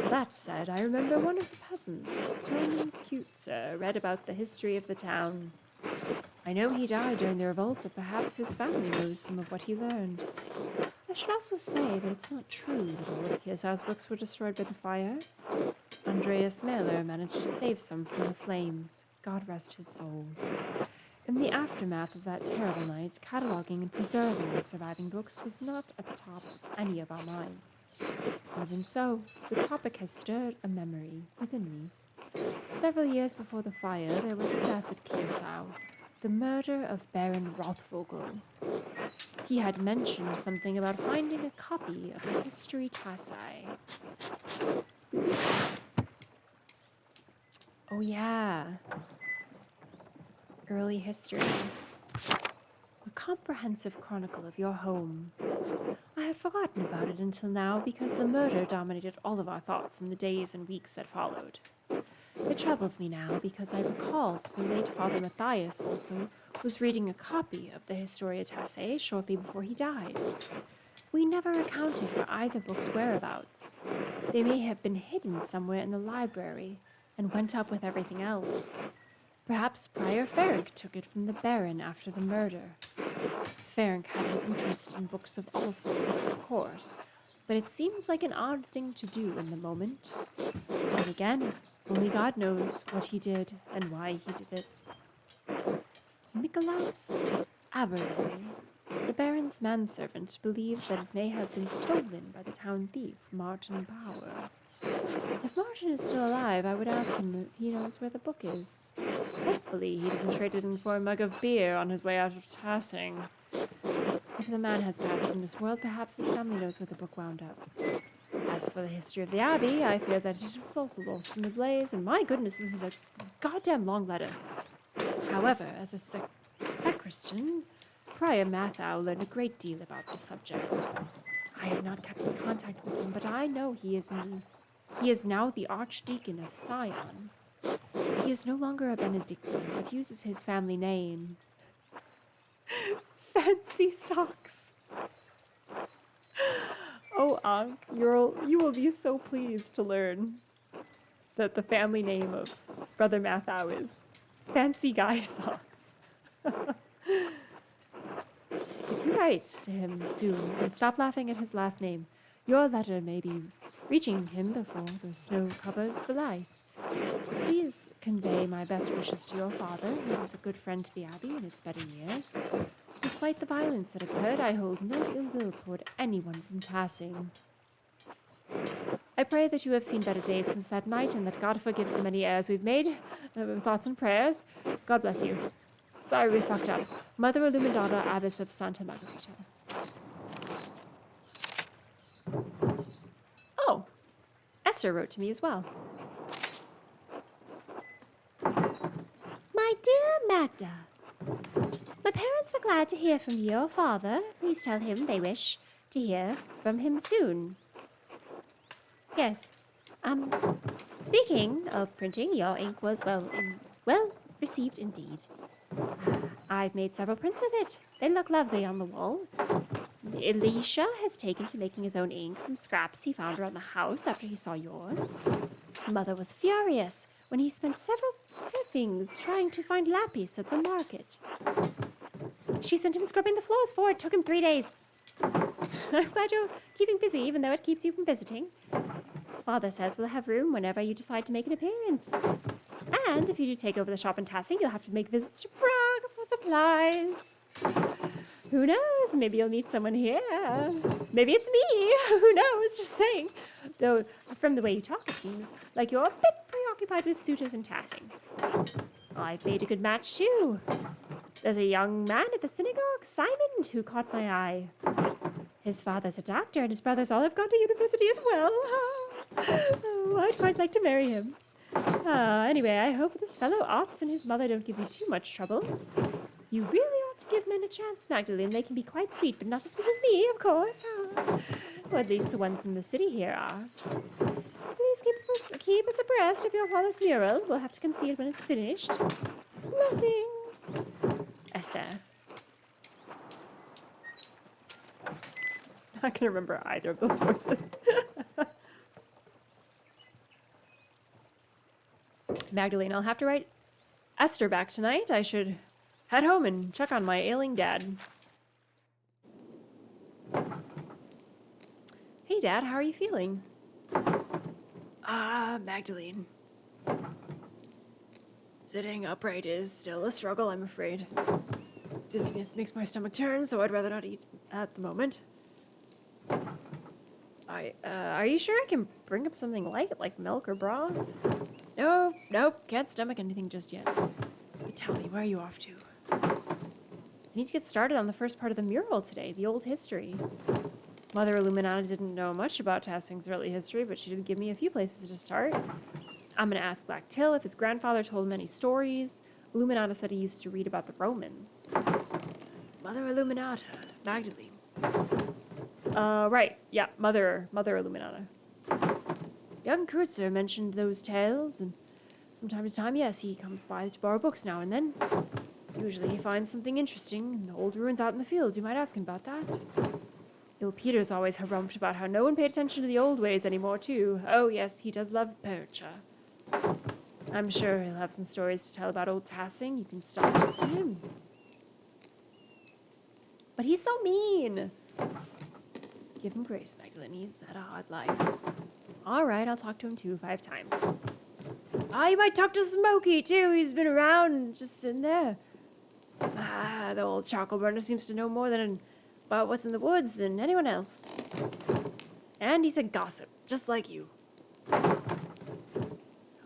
That said, I remember one of the peasants, Tom Putzer, read about the history of the town. I know he died during the revolt, but perhaps his family knows some of what he learned. I should also say that it's not true that all of Kirsau's books were destroyed by the fire. Andreas Mailer managed to save some from the flames. God rest his soul. In the aftermath of that terrible night, cataloging and preserving the surviving books was not at the top of any of our minds. Even so, the topic has stirred a memory within me. Several years before the fire, there was a death at Kirsau, the murder of Baron Rothvogel. He had mentioned something about finding a copy of the History Tassae. Oh yeah. Early history. A comprehensive chronicle of your home. I had forgotten about it until now because the murder dominated all of our thoughts in the days and weeks that followed. It troubles me now because I recall that the late Father Matthias also was reading a copy of the Historia Tassae shortly before he died. We never accounted for either book's whereabouts. They may have been hidden somewhere in the library and went up with everything else. Perhaps Prior Ferenc took it from the Baron after the murder. Ferenc had an interest in books of all sorts, of course, but it seems like an odd thing to do in the moment. And again, only God knows what he did and why he did it. Nikolaus Aberley, the Baron's manservant, believed that it may have been stolen by the town thief, Martin Power. If Martin is still alive, I would ask him if he knows where the book is. Hopefully he didn't trade it in for a mug of beer on his way out of Tassing. If the man has passed from this world, perhaps his family knows where the book wound up. As for the history of the Abbey, I fear that it was also lost in the blaze, and my goodness, this is a goddamn long letter. However, as a sacristan, Prior Rathaus learned a great deal about the subject. I have not kept in contact with him, but I know he is now the Archdeacon of Sion. He is no longer a Benedictine, but uses his family name. Fancy socks. Oh, Ankh, you will be so pleased to learn that the family name of Brother Rathaus is Fancy Guy Socks. If you write to him soon and stop laughing at his last name, your letter may be reaching him before the snow covers the ice. Please convey my best wishes to your father, who was a good friend to the Abbey in its better years. Despite the violence that occurred, I hold no ill will toward anyone from Tassing. I pray that you have seen better days since that night, and that God forgives the many errors we've made. Thoughts and prayers. God bless you. Sorry we fucked up. Mother Illuminata, Abbess of Santa Margarita. Oh, Esther wrote to me as well. My dear Magda, my parents were glad to hear from your father. Please tell him they wish to hear from him soon. Yes. Speaking of printing, your ink was well received indeed. I've made several prints with it. They look lovely on the wall. Elisha has taken to making his own ink from scraps he found around the house after he saw yours. Mother was furious when he spent several clippings trying to find lapis at the market. She sent him scrubbing the floors for it. Took him 3 days. I'm glad you're keeping busy, even though it keeps you from visiting. Father says we'll have room whenever you decide to make an appearance. And if you do take over the shop in Tassing, you'll have to make visits to Prague for supplies. Who knows? Maybe you'll meet someone here. Maybe it's me. Who knows? Just saying. Though, from the way you talk, it seems like you're a bit preoccupied with suitors in Tassing. I've made a good match, too. There's a young man at the synagogue, Simon, who caught my eye. His father's a doctor, and his brothers all have gone to university as well. Oh, I'd quite like to marry him. Anyway, I hope this fellow Otts and his mother don't give you too much trouble. You really ought to give men a chance, Magdalene. They can be quite sweet, but not as sweet as me, of course. Or at least the ones in the city here are. Please keep us abreast of your father's mural. We'll have to come see it when it's finished. Blessings. Esther. Not gonna remember either of those voices. Magdalene, I'll have to write Esther back tonight. I should head home and check on my ailing dad. Hey, Dad, how are you feeling? Magdalene. Sitting upright is still a struggle, I'm afraid. Dizziness makes my stomach turn, so I'd rather not eat at the moment. Are you sure I can bring up something light, like milk or broth? Nope, can't stomach anything just yet. But tell me, where are you off to? I need to get started on the first part of the mural today, the old history. Mother Illuminata didn't know much about Tassing's early history, but she did give me a few places to start. I'm going to ask Black Till if his grandfather told him any stories. Illuminata said he used to read about the Romans. Mother Illuminata, Magdalene. Right, yeah, Mother Illuminata. Young Kurtzer mentioned those tales, and from time to time, yes, he comes by to borrow books now and then. Usually he finds something interesting in the old ruins out in the fields. You might ask him about that. Ill Peter's always harumphed about how no one paid attention to the old ways anymore, too. Oh, yes, he does love poetry. I'm sure he'll have some stories to tell about old Tassing. You can stop talk to him. But he's so mean. Give him grace, Magdalene. He's had a hard life. All right, I'll talk to him, too, if I have time. You might talk to Smokey, too. He's been around, just sitting there. The old charcoal burner seems to know more about what's in the woods than anyone else. And he's a gossip, just like you.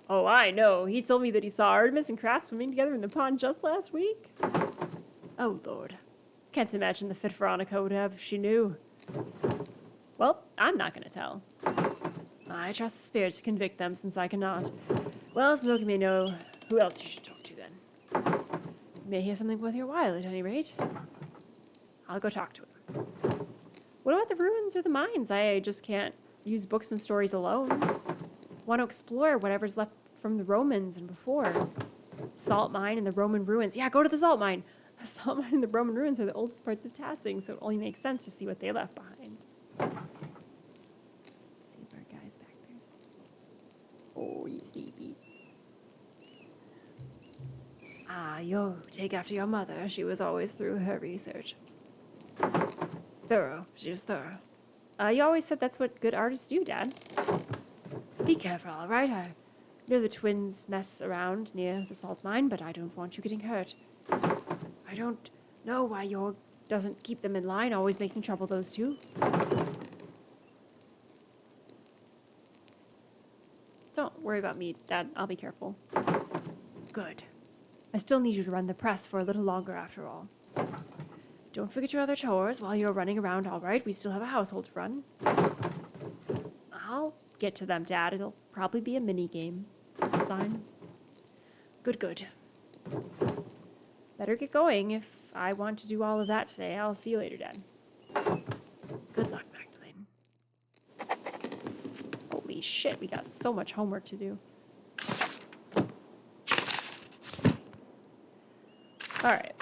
Oh, I know. He told me that he saw Artemis and Kraft swimming together in the pond just last week. Oh, Lord. Can't imagine the fit Veronica would have if she knew. Well, I'm not going to tell. I trust the spirit to convict them since I cannot. Well, Smokey may know who else you should talk to then. You may hear something worth your while at any rate. I'll go talk to him. What about the ruins or the mines? I just can't use books and stories alone. Want to explore whatever's left from the Romans and before. Salt mine and the Roman ruins. Yeah, go to the salt mine. The salt mine and the Roman ruins are the oldest parts of Tassing, so it only makes sense to see what they left behind. See if our guy's back there. Oh, he's sleepy. Ah, yo, take after your mother. She was always through her research. Thorough. She was thorough. You always said that's what good artists do, Dad. Be careful, all right? I know the twins mess around near the salt mine, but I don't want you getting hurt. I don't know why York doesn't keep them in line, always making trouble, those two. Don't worry about me, Dad. I'll be careful. Good. I still need you to run the press for a little longer after all. Don't forget your other chores while you're running around, all right? We still have a household to run. I'll get to them, Dad. It'll probably be a mini-game. It's fine. Good, good. Better get going if I want to do all of that today. I'll see you later, Dad. Good luck, Magdalene. Holy shit, we got so much homework to do. All right.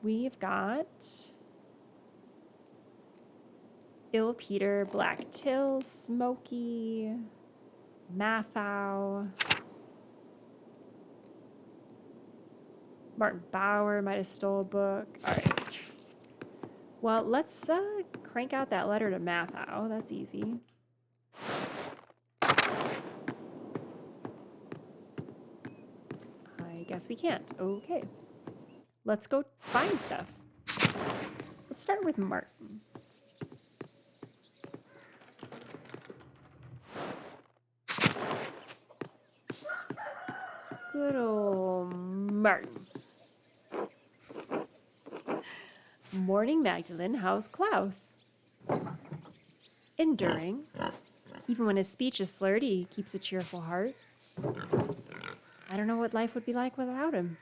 We've got Ill Peter, Black Till, Smokey, Mathau, Martin Bauer might have stole a book. All right. Well, let's crank out that letter to Mathau. That's easy. I guess we can't. Okay. Let's go find stuff. Let's start with Martin. Good old Martin. Morning, Magdalene. How's Claus? Enduring. Even when his speech is slurred, he keeps a cheerful heart. I don't know what life would be like without him.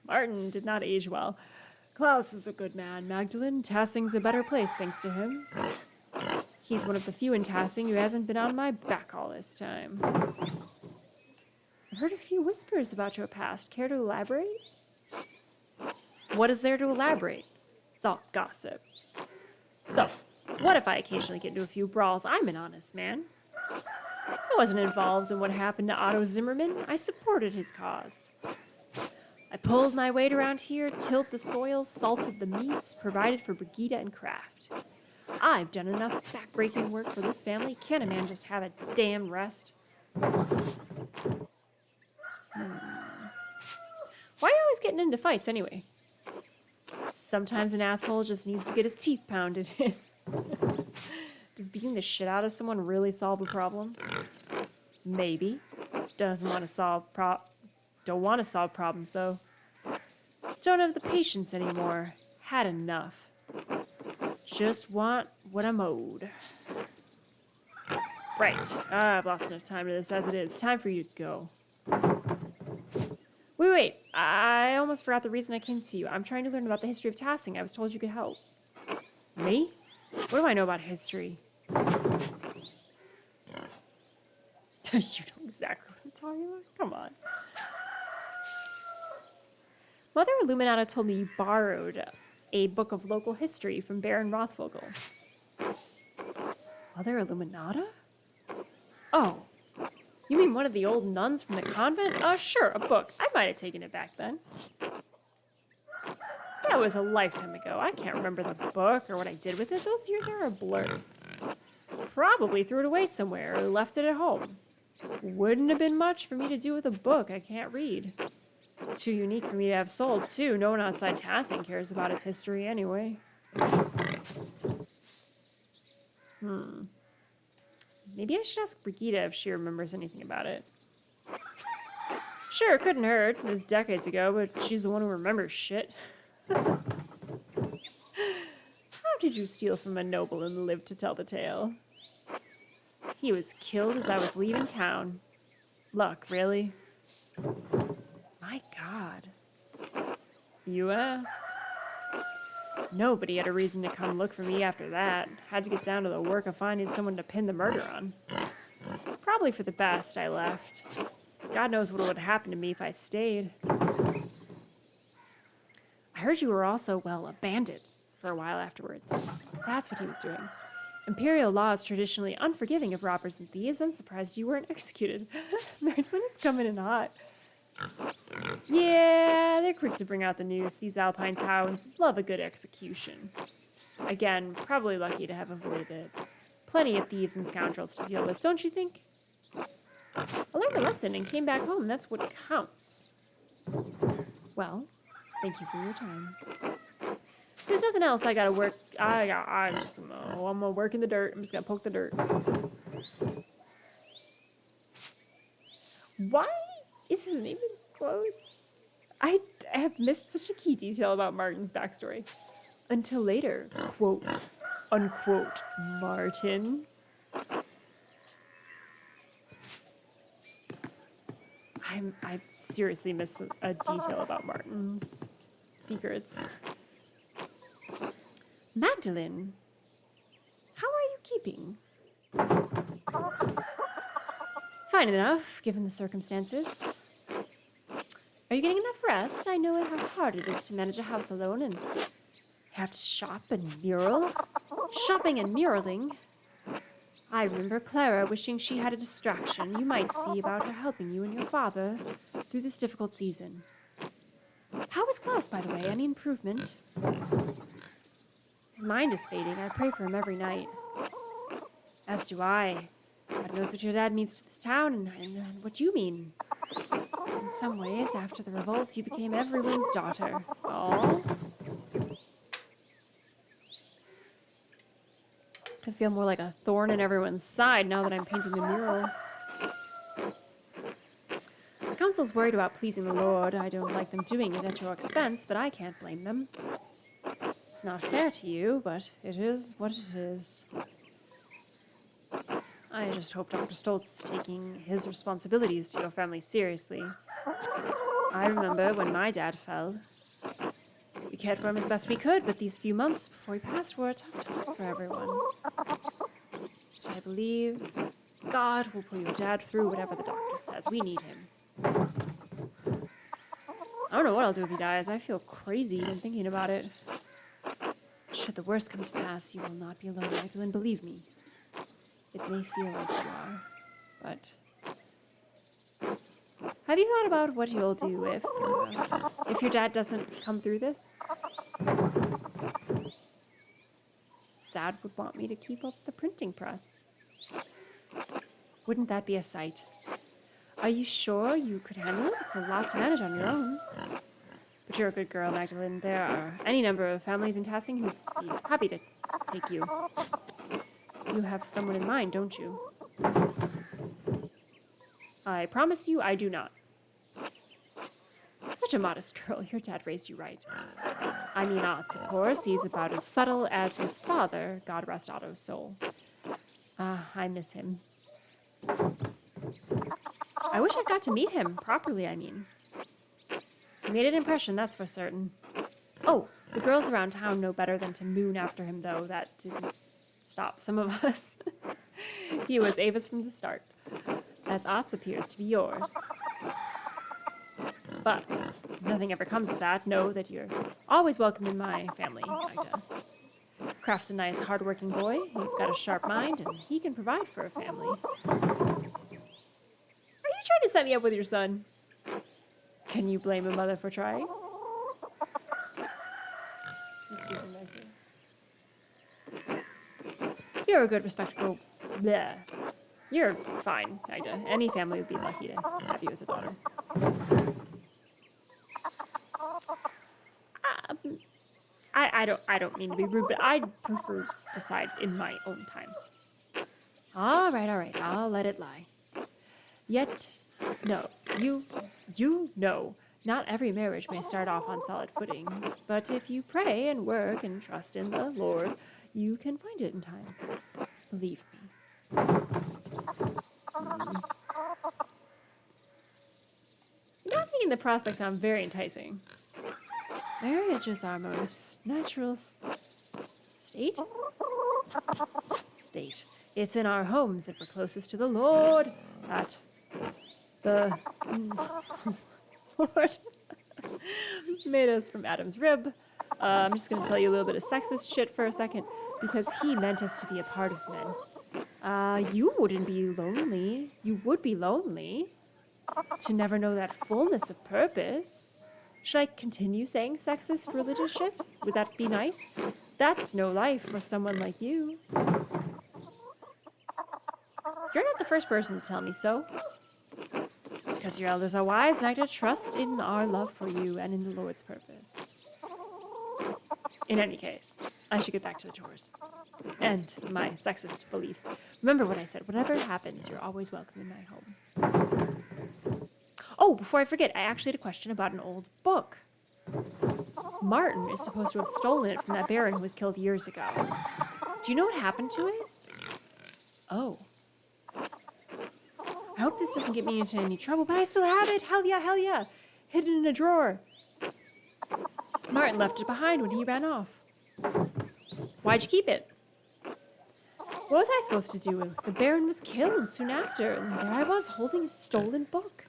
Martin did not age well. Claus is a good man, Magdalene. Tassing's a better place thanks to him. He's one of the few in Tassing who hasn't been on my back all this time. I've heard a few whispers about your past. Care to elaborate? What is there to elaborate? It's all gossip. So, what if I occasionally get into a few brawls? I'm an honest man. I wasn't involved in what happened to Otto Zimmerman. I supported his cause. I pulled my weight around here, tilled the soil, salted the meats, provided for Brigita and Kraft. I've done enough back-breaking work for this family. Can't a man just have a damn rest? Why are you always getting into fights anyway? Sometimes an asshole just needs to get his teeth pounded in. Does beating the shit out of someone really solve a problem? Maybe. Don't want to solve problems, though. Don't have the patience anymore. Had enough. Just want what I'm owed. Right. I've lost enough time to this as it is. Time for you to go. Wait. I almost forgot the reason I came to you. I'm trying to learn about the history of Tassing. I was told you could help. Me? What do I know about history? You know exactly what I'm talking about? Come on. Mother Illuminata told me you borrowed a book of local history from Baron Rothvogel. Mother Illuminata? Oh, you mean one of the old nuns from the convent? Sure, a book. I might have taken it back then. That was a lifetime ago. I can't remember the book or what I did with it. Those years are a blur. Probably threw it away somewhere or left it at home. Wouldn't have been much for me to do with a book I can't read. Too unique for me to have sold, too. No one outside Tassing cares about its history anyway. Maybe I should ask Brigita if she remembers anything about it. Sure, it couldn't hurt. It was decades ago, but she's the one who remembers shit. How did you steal from a noble and live to tell the tale? He was killed as I was leaving town. Luck, really? My God. You asked. Nobody had a reason to come look for me after that. Had to get down to the work of finding someone to pin the murder on. Probably for the best I left. God knows what would happen to me if I stayed. I heard you were also, well, a bandit for a while afterwards. That's what he was doing. Imperial law is traditionally unforgiving of robbers and thieves. I'm surprised you weren't executed. Magdalene is coming in hot. Yeah, they're quick to bring out the news. These Alpine towns love a good execution. Again, probably lucky to have avoided it. Plenty of thieves and scoundrels to deal with, don't you think? I learned a lesson and came back home. That's what counts. Well, thank you for your time. There's nothing else I gotta work. I'm gonna work in the dirt. I'm just gonna poke the dirt. Why is his name in quotes? I have missed such a key detail about Martin's backstory. Until later, quote, unquote, Martin. I seriously miss a detail about Martin's secrets. Magdalene, how are you keeping? Fine enough, given the circumstances. Are you getting enough rest? I know how hard it is to manage a house alone and have to shop and mural. Shopping and muraling. I remember Clara wishing she had a distraction. You might see about her helping you and your father through this difficult season. How is Claus, by the way? Any improvement? His mind is fading. I pray for him every night. As do I. God knows what your dad means to this town and what you mean. In some ways, after the revolt, you became everyone's daughter. Aww. I feel more like a thorn in everyone's side now that I'm painting the mural. The council's worried about pleasing the Lord. I don't like them doing it at your expense, but I can't blame them. It's not fair to you, but it is what it is. I just hope Dr. Stoltz is taking his responsibilities to your family seriously. I remember when my dad fell. We cared for him as best we could, but these few months before he passed were a tough time for everyone. But I believe God will pull your dad through whatever the doctor says. We need him. I don't know what I'll do if he dies. I feel crazy even thinking about it. Should the worst come to pass, you will not be alone, Magdalene. Believe me. It may feel like you are, but... Have you thought about what you'll do if your dad doesn't come through this? Dad would want me to keep up the printing press. Wouldn't that be a sight? Are you sure you could handle it? It's a lot to manage on your own. But you're a good girl, Magdalene. There are any number of families in Tassing who'd be happy to take you. You have someone in mind, don't you? I promise you I do not. Such a modest girl. Your dad raised you right. I mean Otts, of course. He's about as subtle as his father. God rest Otto's soul. I miss him. I wish I'd got to meet him properly, I mean. He made an impression, that's for certain. Oh, the girls around town know better than to moon after him, though. That didn't stop some of us. He was Ava's from the start, as Otts appears to be yours. But if nothing ever comes of that, know that you're always welcome in my family, Magda. Kraft's a nice, hard-working boy. He's got a sharp mind, and he can provide for a family. Are you trying to set me up with your son? Can you blame a mother for trying? You're a good, respectable... Bleh. You're fine, Magda. Any family would be lucky to have you as a daughter. I don't mean to be rude, but I'd prefer to decide in my own time. All right, I'll let it lie. Yet, no, you know, not every marriage may start off on solid footing, but if you pray and work and trust in the Lord, you can find it in time. Believe me. You're not making the prospect sound very enticing. Marriage is our most natural state? State. It's in our homes that we're closest to the Lord, that the Lord made us from Adam's rib. I'm just going to tell you a little bit of sexist shit for a second, because he meant us to be a part of men. You wouldn't be lonely. You would be lonely to never know that fullness of purpose. Should I continue saying sexist religious shit? Would that be nice? That's no life for someone like you. You're not the first person to tell me so. It's because your elders are wise, Magda. Trust in our love for you and in the Lord's purpose. In any case, I should get back to the chores. And my sexist beliefs. Remember what I said. Whatever happens, you're always welcome in my home. Oh, before I forget, I actually had a question about an old book. Martin is supposed to have stolen it from that baron who was killed years ago. Do you know what happened to it? Oh. I hope this doesn't get me into any trouble, but I still have it! Hell yeah! Hidden in a drawer. Martin left it behind when he ran off. Why'd you keep it? What was I supposed to do? The baron was killed soon after, and there I was holding a stolen book.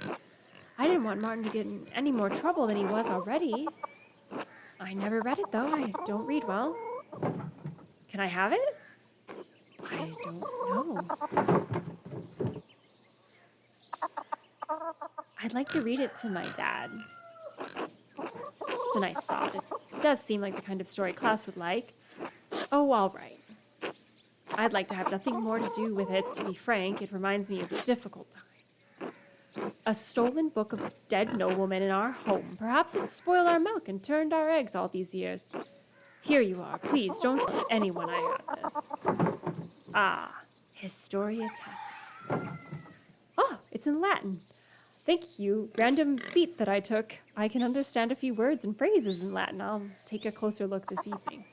I didn't want Martin to get in any more trouble than he was already. I never read it, though. I don't read well. Can I have it? I don't know. I'd like to read it to my dad. It's a nice thought. It does seem like the kind of story Claus would like. Oh, all right. I'd like to have nothing more to do with it, to be frank. It reminds me of difficult times. A stolen book of a dead nobleman in our home. Perhaps it spoiled our milk and turned our eggs all these years. Here you are. Please don't tell anyone I had this. Ah, Historia Tacita. Oh, it's in Latin. Thank you. Random feat that I took. I can understand a few words and phrases in Latin. I'll take a closer look this evening.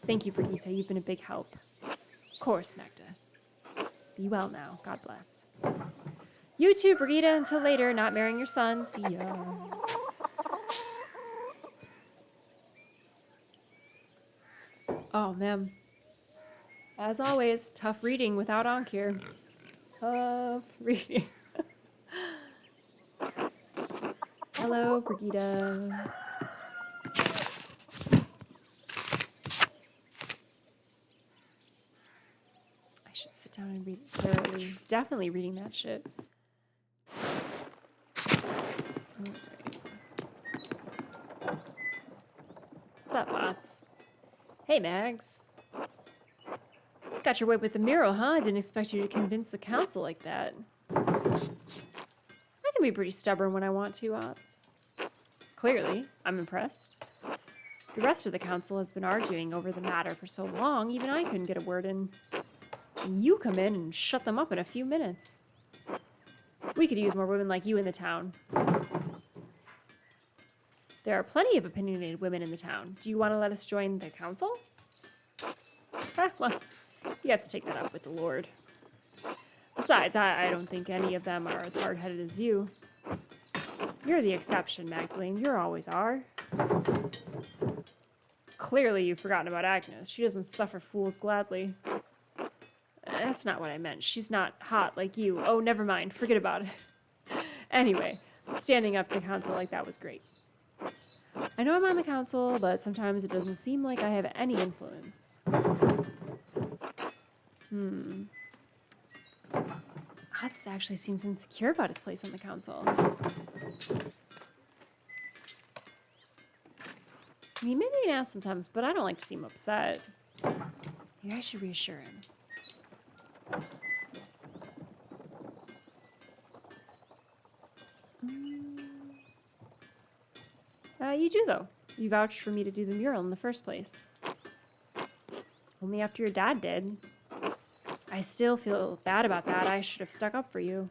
Thank you, Brigita. You've been a big help. Of course, Magda. Be well now. God bless. You too, Brigita. Until later, not marrying your son. See ya. Oh, man. As always, tough reading without Ankh here. Tough reading. Hello, Brigita. I should sit down and read it thoroughly. Definitely reading that shit. Alright. What's up, bots? Hey, Mags. Got your way with the mural, huh? I didn't expect you to convince the council like that. I can be pretty stubborn when I want to, Ots. Clearly, I'm impressed. The rest of the council has been arguing over the matter for so long, even I couldn't get a word in. And you come in and shut them up in a few minutes. We could use more women like you in the town. There are plenty of opinionated women in the town. Do you want to let us join the council? Well, you have to take that up with the Lord. Besides, I don't think any of them are as hard-headed as you. You're the exception, Magdalene. You always are. Clearly you've forgotten about Agnes. She doesn't suffer fools gladly. That's not what I meant. She's not hot like you. Oh, never mind. Forget about it. Anyway, standing up to council like that was great. I know I'm on the council, but sometimes it doesn't seem like I have any influence. Hutz actually seems insecure about his place on the council. He may be an ass sometimes, but I don't like to see him upset. Maybe I should reassure him. You do, though. You vouched for me to do the mural in the first place. Only after your dad did. I still feel bad about that. I should have stuck up for you.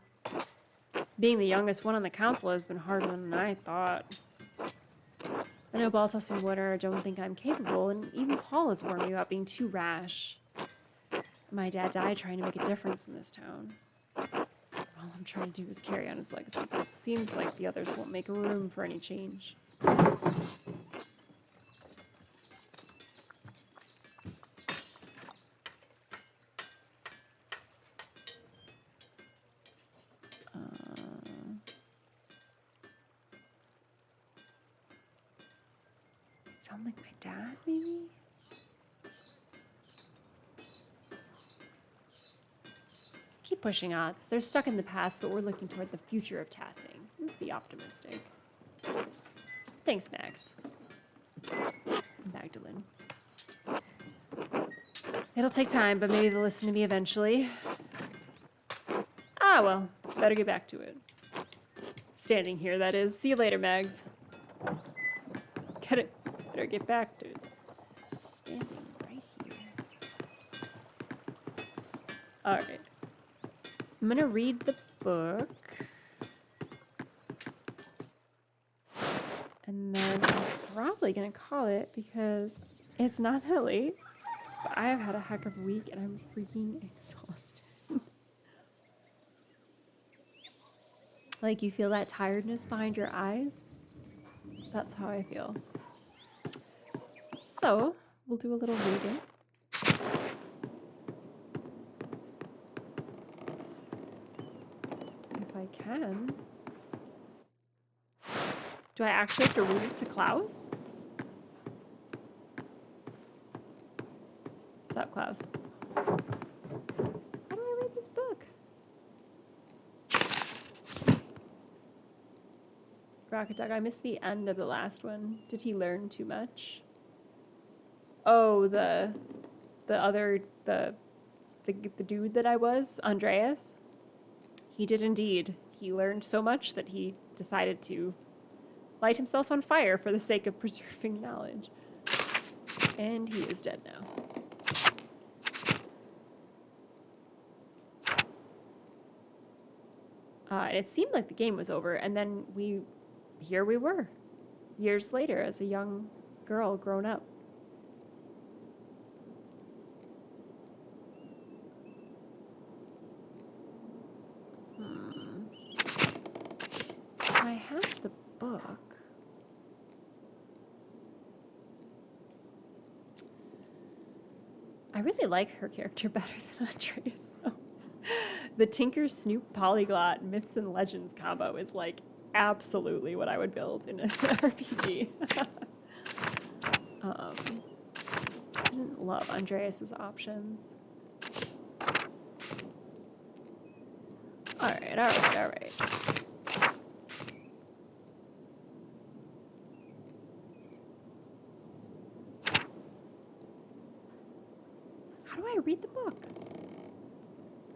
Being the youngest one on the council has been harder than I thought. I know Baltus and Winter don't think I'm capable, and even Paul has warned me about being too rash. My dad died trying to make a difference in this town. All I'm trying to do is carry on his legacy, but it seems like the others won't make room for any change. Sound like my dad, maybe? Keep pushing odds. They're stuck in the past, but we're looking toward the future of Tassing. Let's be optimistic. Thanks, Max. Magdalene. It'll take time, but maybe they'll listen to me eventually. Ah, well, better get back to it. Standing here, that is. See you later, Mags. Better get back to it. Standing right here. Alright. I'm gonna read the book. And then I'm probably gonna call it because it's not that late. But I have had a heck of a week and I'm freaking exhausted. Like you feel that tiredness behind your eyes? That's how I feel. So, we'll do a little reading. If I can. Do I actually have to read it to Claus? What's up, Claus? How do I read this book? Rocket Dog, I missed the end of the last one. Did he learn too much? Oh, the dude that I was, Andreas. He did indeed. He learned so much that he decided to light himself on fire for the sake of preserving knowledge. And he is dead now. And it seemed like the game was over, and then here we were, years later, as a young girl grown up. I have the book. I really like her character better than Andreas, though. The Tinker Snoop Polyglot Myths and Legends combo is like absolutely what I would build in an RPG. Didn't love Andreas's options. All right. How do I read the book?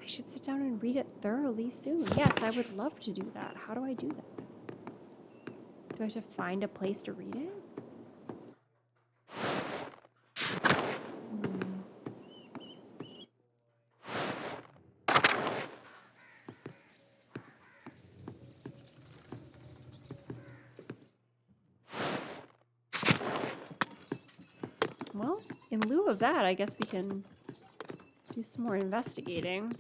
I should sit down and read it thoroughly soon. Yes, I would love to do that. How do I do that? Do I have to find a place to read it? Well, in lieu of that, I guess we can do some more investigating.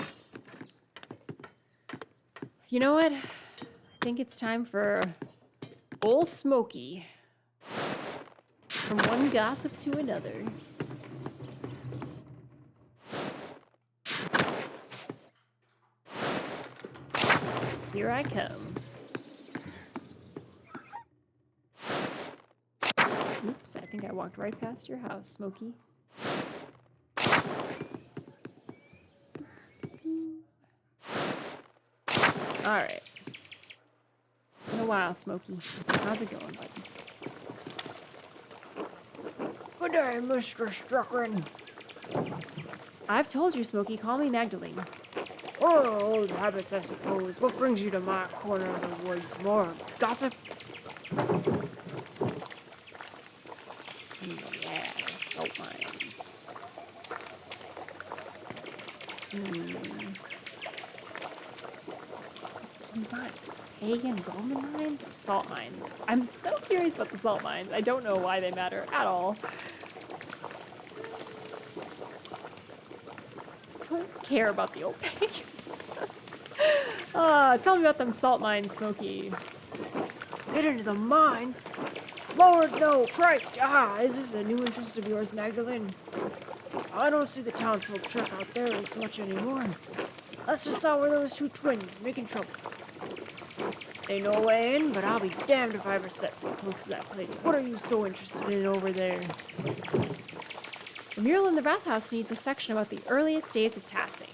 You know what? I think it's time for old Smokey. From one gossip to another. Here I come. Oops, I think I walked right past your house, Smokey. All right. It's been a while, Smokey. How's it going, buddy? Good day, Mr. Struckren. I've told you, Smokey. Call me Magdalene. Oh, old habits, I suppose. What brings you to my corner of the woods? More gossip? Yeah, the salt mines. Not pagan Roman mines or salt mines? I'm so curious about the salt mines. I don't know why they matter at all. I don't care about the old pagan. Tell me about them salt mines, Smokey. Get into the mines? Lord, no, Christ, is this a new interest of yours, Magdalene? I don't see the townsfolk trek out there as much anymore. Let's just saw where there was two twins making trouble. Ain't no way in, but I'll be damned if I ever set foot close to that place. What are you so interested in over there? The mural in the Rathaus needs a section about the earliest days of Tassing.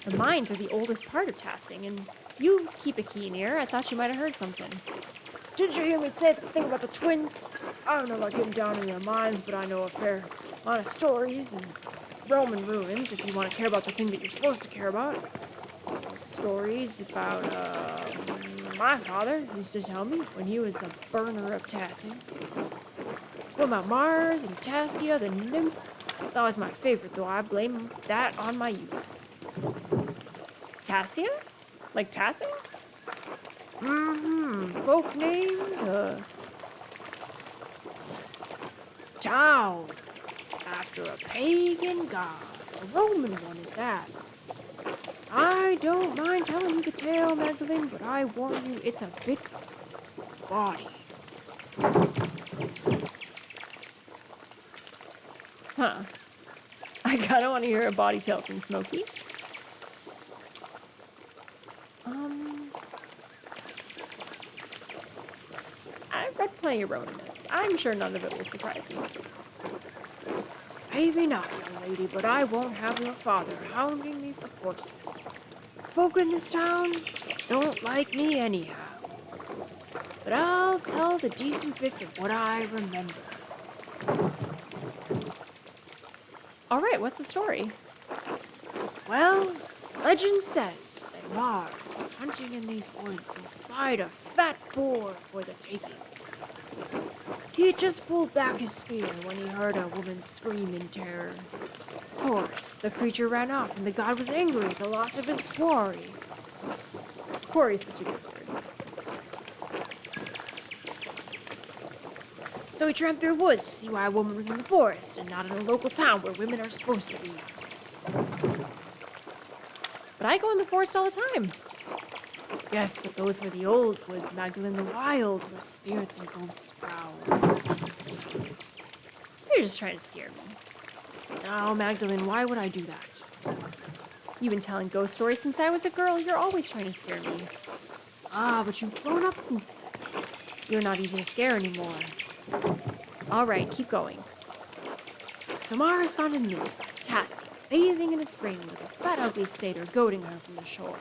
The mines are the oldest part of Tassing, and you keep a keen ear. I thought you might have heard something. Didn't you hear me say the thing about the twins? I don't know about getting down in the mines, but I know a fair amount of stories and Roman ruins, if you want to care about the thing that you're supposed to care about. Stories about, my father used to tell me when he was the burner of Tassing. What about Mars and Tassia, the nymph? It's always my favorite, though I blame that on my youth. Tassia? Like Tassing? Folk named, Town. After a pagan god. A Roman one at that. I don't mind telling you the tale, Magdalene, but I warn you, it's a bit bawdy. Huh. I kinda want to hear a body tale from Smokey. I've read plenty of Roman myths. I'm sure none of it will surprise me. Maybe not, young lady, but I won't have your father hounding me for horses. Folk in this town don't like me anyhow. But I'll tell the decent bits of what I remember. All right, what's the story? Well, legend says that Mars was hunting in these woods and spied a fat boar for the taking. He had just pulled back his spear when he heard a woman scream in terror. Of course, the creature ran off and the god was angry at the loss of his quarry. Quarry's such a good word. So he tramped through the woods to see why a woman was in the forest and not in a local town where women are supposed to be. But I go in the forest all the time. Yes, but those were the old woods, Magdalene, the wilds where spirits and ghosts prowl. You're just trying to scare me. Now, Magdalene, why would I do that? You've been telling ghost stories since I was a girl. You're always trying to scare me. But you've grown up since then. You're not easy to scare anymore. All right, keep going. So Mars found a nymph, Tassia, bathing in a spring with a fat, ugly satyr goading her from the shore.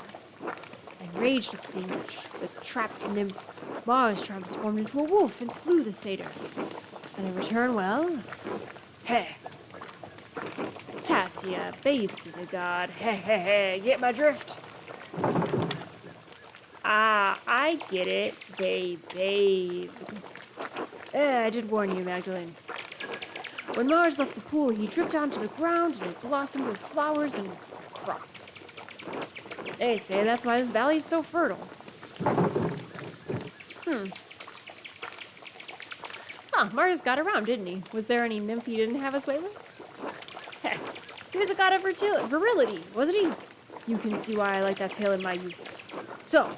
Enraged at seeing the trapped nymph, Mars transformed into a wolf and slew the satyr. And in return, well, Tassia bathed in the god. Get my drift? I get it. They bathed. I did warn you, Magdalene. When Mars left the pool, he dripped down to the ground and it blossomed with flowers and crops. They say that's why this valley is so fertile. Mars got around, didn't he? Was there any nymph he didn't have his way with? He was a god of virility, wasn't he? You can see why I like that tale in my youth. So,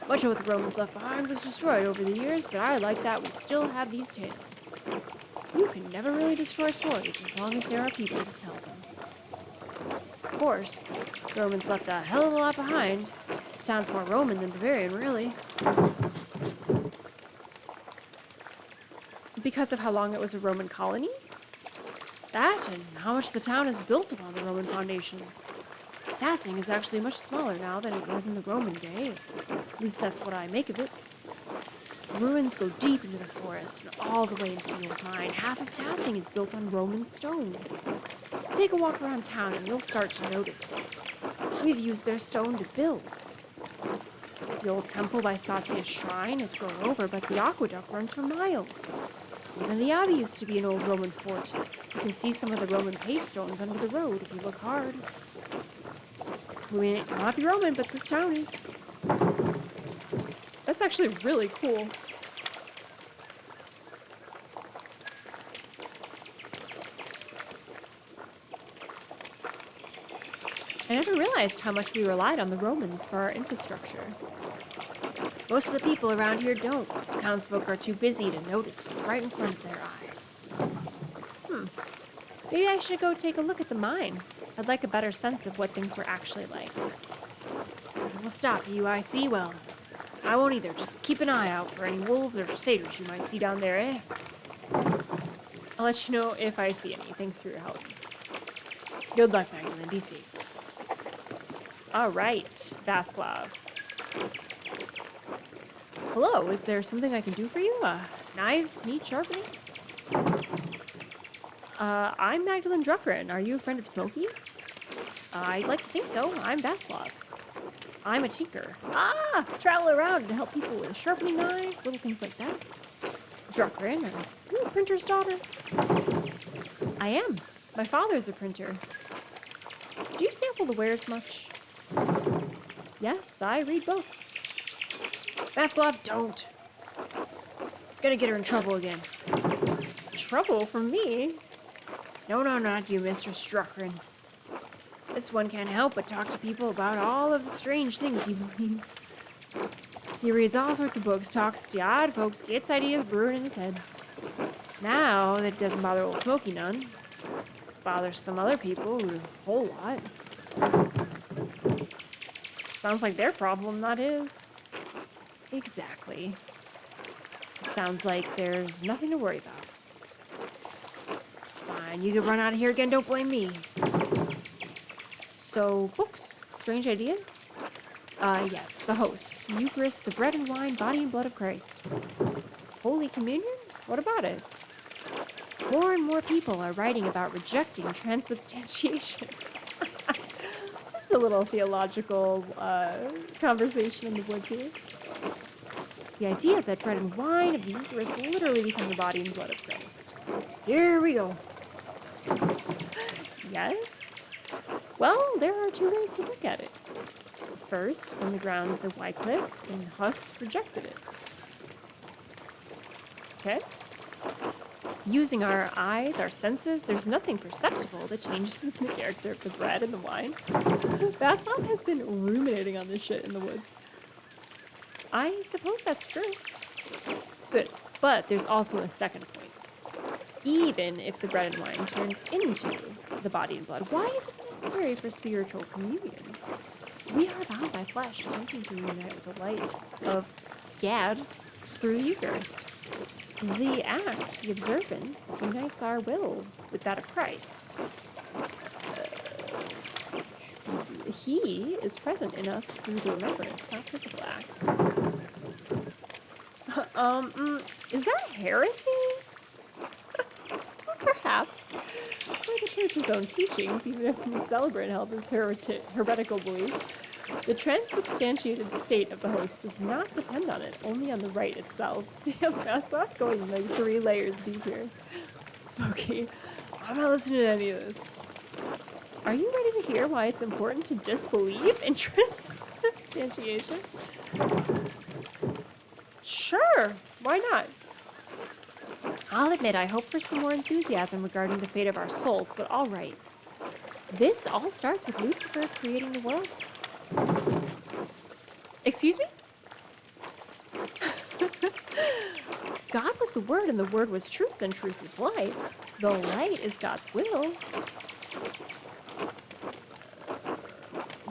much of what the Romans left behind was destroyed over the years, but I like that we still have these tales. You can never really destroy stories as long as there are people to tell them. Of course, the Romans left a hell of a lot behind. The town's more Roman than Bavarian, really. Because of how long it was a Roman colony? That and how much the town is built upon the Roman foundations. Tassing is actually much smaller now than it was in the Roman day. At least that's what I make of it. The ruins go deep into the forest and all the way into the old mine. Half of Tassing is built on Roman stone. Take a walk around town and you'll start to notice things. We've used their stone to build. The old temple by Satya's shrine has grown over, but the aqueduct runs for miles. And the Abbey used to be an old Roman fort. You can see some of the Roman pavestones under the road if you look hard. I mean, it might be Roman, but this town is. That's actually really cool. I never realized how much we relied on the Romans for our infrastructure. Most of the people around here don't. The townsfolk are too busy to notice what's right in front of their eyes. Maybe I should go take a look at the mine. I'd like a better sense of what things were actually like. We'll stop you, I see. Well, I won't either. Just keep an eye out for any wolves or satyrs you might see down there, eh? I'll let you know if I see any. Thanks for your help. Good luck, Magdalene. Be safe. All right, Vasclav. Hello, is there something I can do for you? Knives need sharpening? I'm Magdalene Druckrin. Are you a friend of Smokey's? I'd like to think so. I'm Vasclav. I'm a tinker. Travel around and help people with sharpening knives, little things like that. Druckrin, are you a printer's daughter? I am. My father's a printer. Do you sample the wares much? Yes, I read books. Vasclav, don't. Gonna get her in trouble again. Trouble from me? No, not you, Mr. Druckrin. This one can't help but talk to people about all of the strange things he believes. He reads all sorts of books, talks to odd folks, gets ideas brewing in his head. Now that it doesn't bother old Smokey none, bothers some other people a whole lot. Sounds like their problem, not his. Exactly. It sounds like there's nothing to worry about. Fine, you can run out of here again, don't blame me. So, books? Strange ideas? Yes, the host. The Eucharist, the bread and wine, body and blood of Christ. Holy Communion? What about it? More and more people are writing about rejecting transubstantiation. Just a little theological conversation in the woods here. The idea that bread and wine of the Eucharist literally become the body and blood of Christ. Here we go. Yes? Well, there are two ways to look at it. First, on the grounds that Wycliffe and Huss rejected it. Okay? Using our eyes, our senses, there's nothing perceptible that changes the character of the bread and the wine. Vasclav has been ruminating on this shit in the woods. I suppose that's true. But there's also a second point. Even if the bread and wine turned into the body and blood, why is it necessary for spiritual communion? We are bound by flesh, attempting to reunite with the light of Gad through the Eucharist. The act, the observance, unites our will with that of Christ. He is present in us through the remembrance, not physical acts. Is that heresy? Perhaps. For the Church's own teachings, even if the celebrant held this heretical belief, the transubstantiated state of the host does not depend on it, only on the rite itself. Damn, Vasclav's going like 3 layers deep here. Smokey, I'm not listening to any of this. Are you ready to hear why it's important to disbelieve in transubstantiation? Sure, why not? I'll admit I hope for some more enthusiasm regarding the fate of our souls, but all right. This all starts with Lucifer creating the world. Excuse me? God was the Word, and the Word was truth, and truth is light. The light is God's will.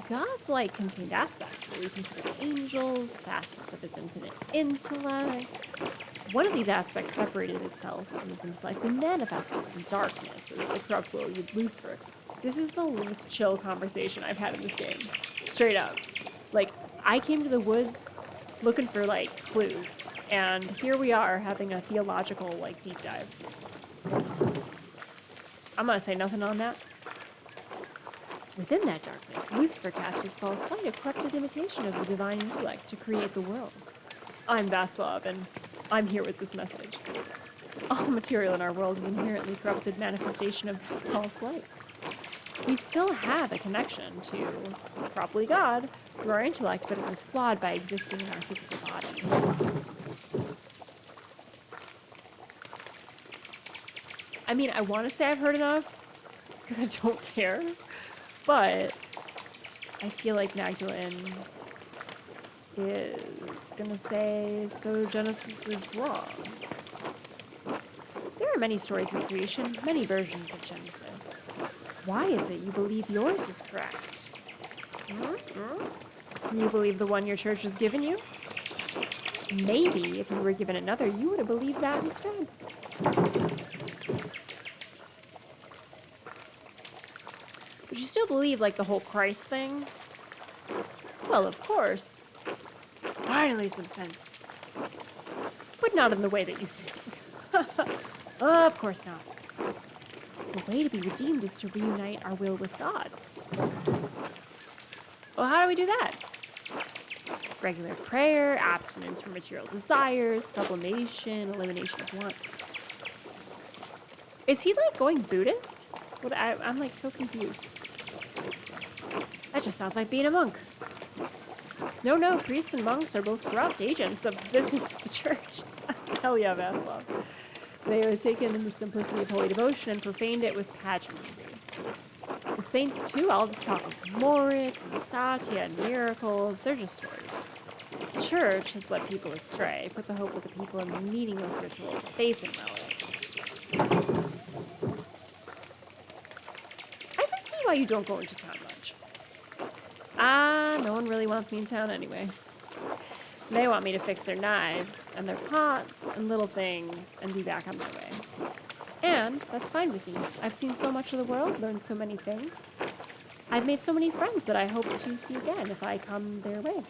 God's light contained aspects that we consider angels, facets of his infinite intellect. One of these aspects separated itself from his intellect and manifested in darkness as the corrupt will of Lucifer. This is the least chill conversation I've had in this game. Straight up. Like, I came to the woods looking for, like, clues. And here we are having a theological, like, deep dive. I'm gonna say nothing on that. Within that darkness, Lucifer cast his false light, a corrupted imitation of the divine intellect to create the world. I'm Vasclav, and I'm here with this message. All material in our world is inherently corrupted manifestation of false light. We still have a connection to, probably God, through our intellect, but it is flawed by existing in our physical bodies. I mean, I want to say I've heard enough, because I don't care, but I feel like Magdalene is gonna say, so Genesis is wrong. There are many stories of creation, many versions of Genesis. Why is it you believe yours is correct? You believe the one your church has given you? Maybe if you were given another, you would have believed that instead. But you still believe, like, the whole Christ thing? Well, of course. Finally, some sense. But not in the way that you think. Of course not. The way to be redeemed is to reunite our will with God's. Well, how do we do that? Regular prayer, abstinence from material desires, sublimation, elimination of want. Is he, like, going Buddhist? I'm, like, so confused. That just sounds like being a monk. No, priests and monks are both corrupt agents of the business of the church. Hell yeah, Vasclav. They were taken in the simplicity of holy devotion and profaned it with pageantry. The saints, too, all this talk of Moritz and Satya and miracles, they're just stories. The church has led people astray, put the hope of the people in meaningless rituals, faith in relics. I can see why you don't go into town much. No one really wants me in town anyway. They want me to fix their knives and their pots and little things and be back on my way. And that's fine with me. I've seen so much of the world, learned so many things. I've made so many friends that I hope to see again if I come their way.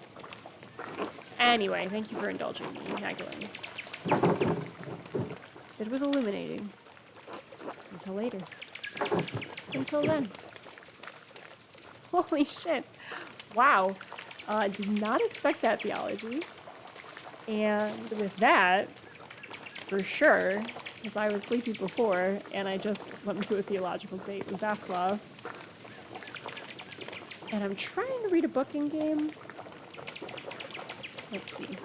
Anyway, thank you for indulging me, Magdalene. It was illuminating. Until later. Until then. Holy shit. Wow. Did not expect that theology. And with that, for sure, because I was sleepy before, and I just went into a theological date with Vasclav. And I'm trying to read a book in game. Let's see.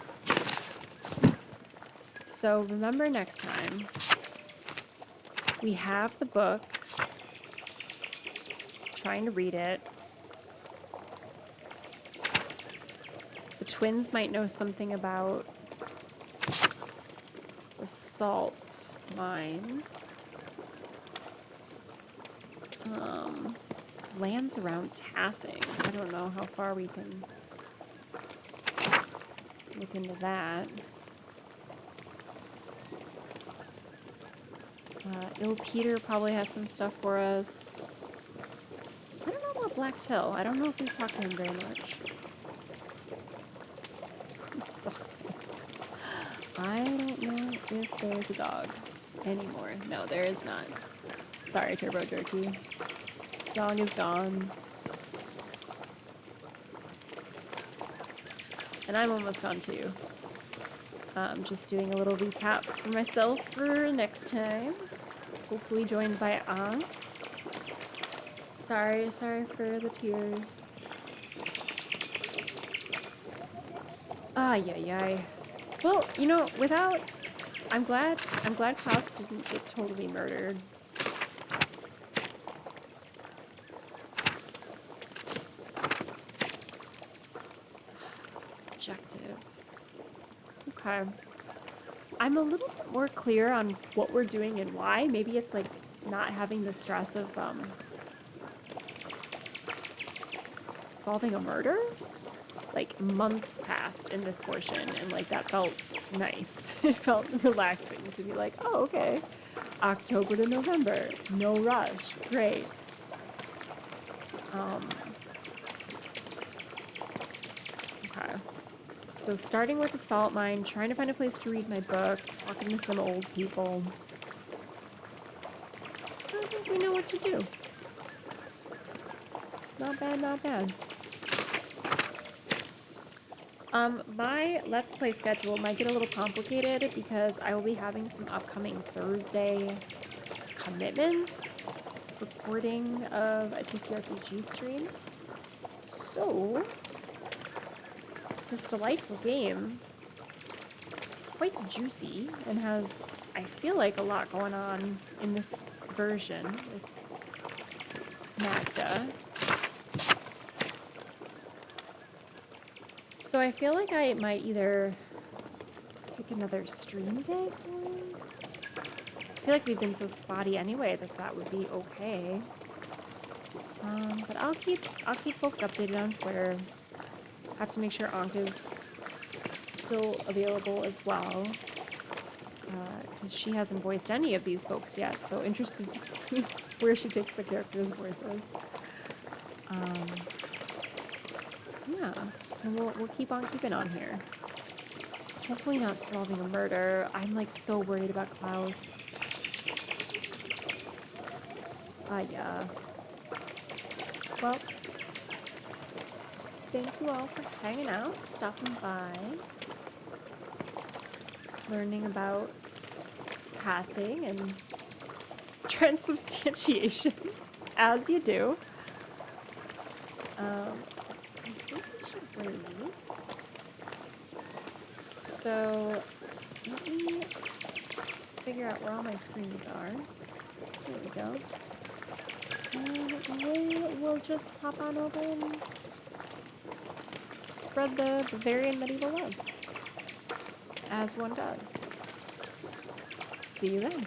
So remember next time, we have the book, trying to read it. The twins might know something about the salt mines. Lands around Tassing. I don't know how far we can look into that. Il Peter probably has some stuff for us. I don't know about Black Till. I don't know if we've talked to him very much. I don't know if there's a dog anymore. No, there is not. Sorry, Turbo Jerky. Dog is gone. And I'm almost gone too. Just doing a little recap for myself for next time. Hopefully joined by Aunt. Sorry for the tears. Ay. Well, you know, I'm glad Claus didn't get totally murdered. Objective. Okay. I'm a little bit more clear on what we're doing and why. Maybe it's like not having the stress of solving a murder. Like months passed in this portion, and like that felt nice. It felt relaxing to be like, oh, okay, October to November, no rush, great. Okay. So starting with the salt mine, trying to find a place to read my book, talking to some old people. I think we know what to do. Not bad, not bad. My Let's Play schedule might get a little complicated because I will be having some upcoming Thursday commitments, recording of a TTRPG stream. So, this delightful game is quite juicy and has, I feel like, a lot going on in this version with Magda. So I feel like I might either pick another stream day for it. I feel like we've been so spotty anyway that would be okay. But I'll keep folks updated on Twitter. Have to make sure Anka's still available as well, because she hasn't voiced any of these folks yet. So interested to see where she takes the characters' voices. Yeah, and we'll keep on keeping on here. Hopefully not solving a murder. I'm like so worried about Claus. Yeah. Well, thank you all for hanging out, stopping by, learning about tassing and transubstantiation, as you do. I think we should read. So, let me figure out where all my screens are. There we go. And we'll just pop on over and spread the Bavarian medieval love, as one does. See you then.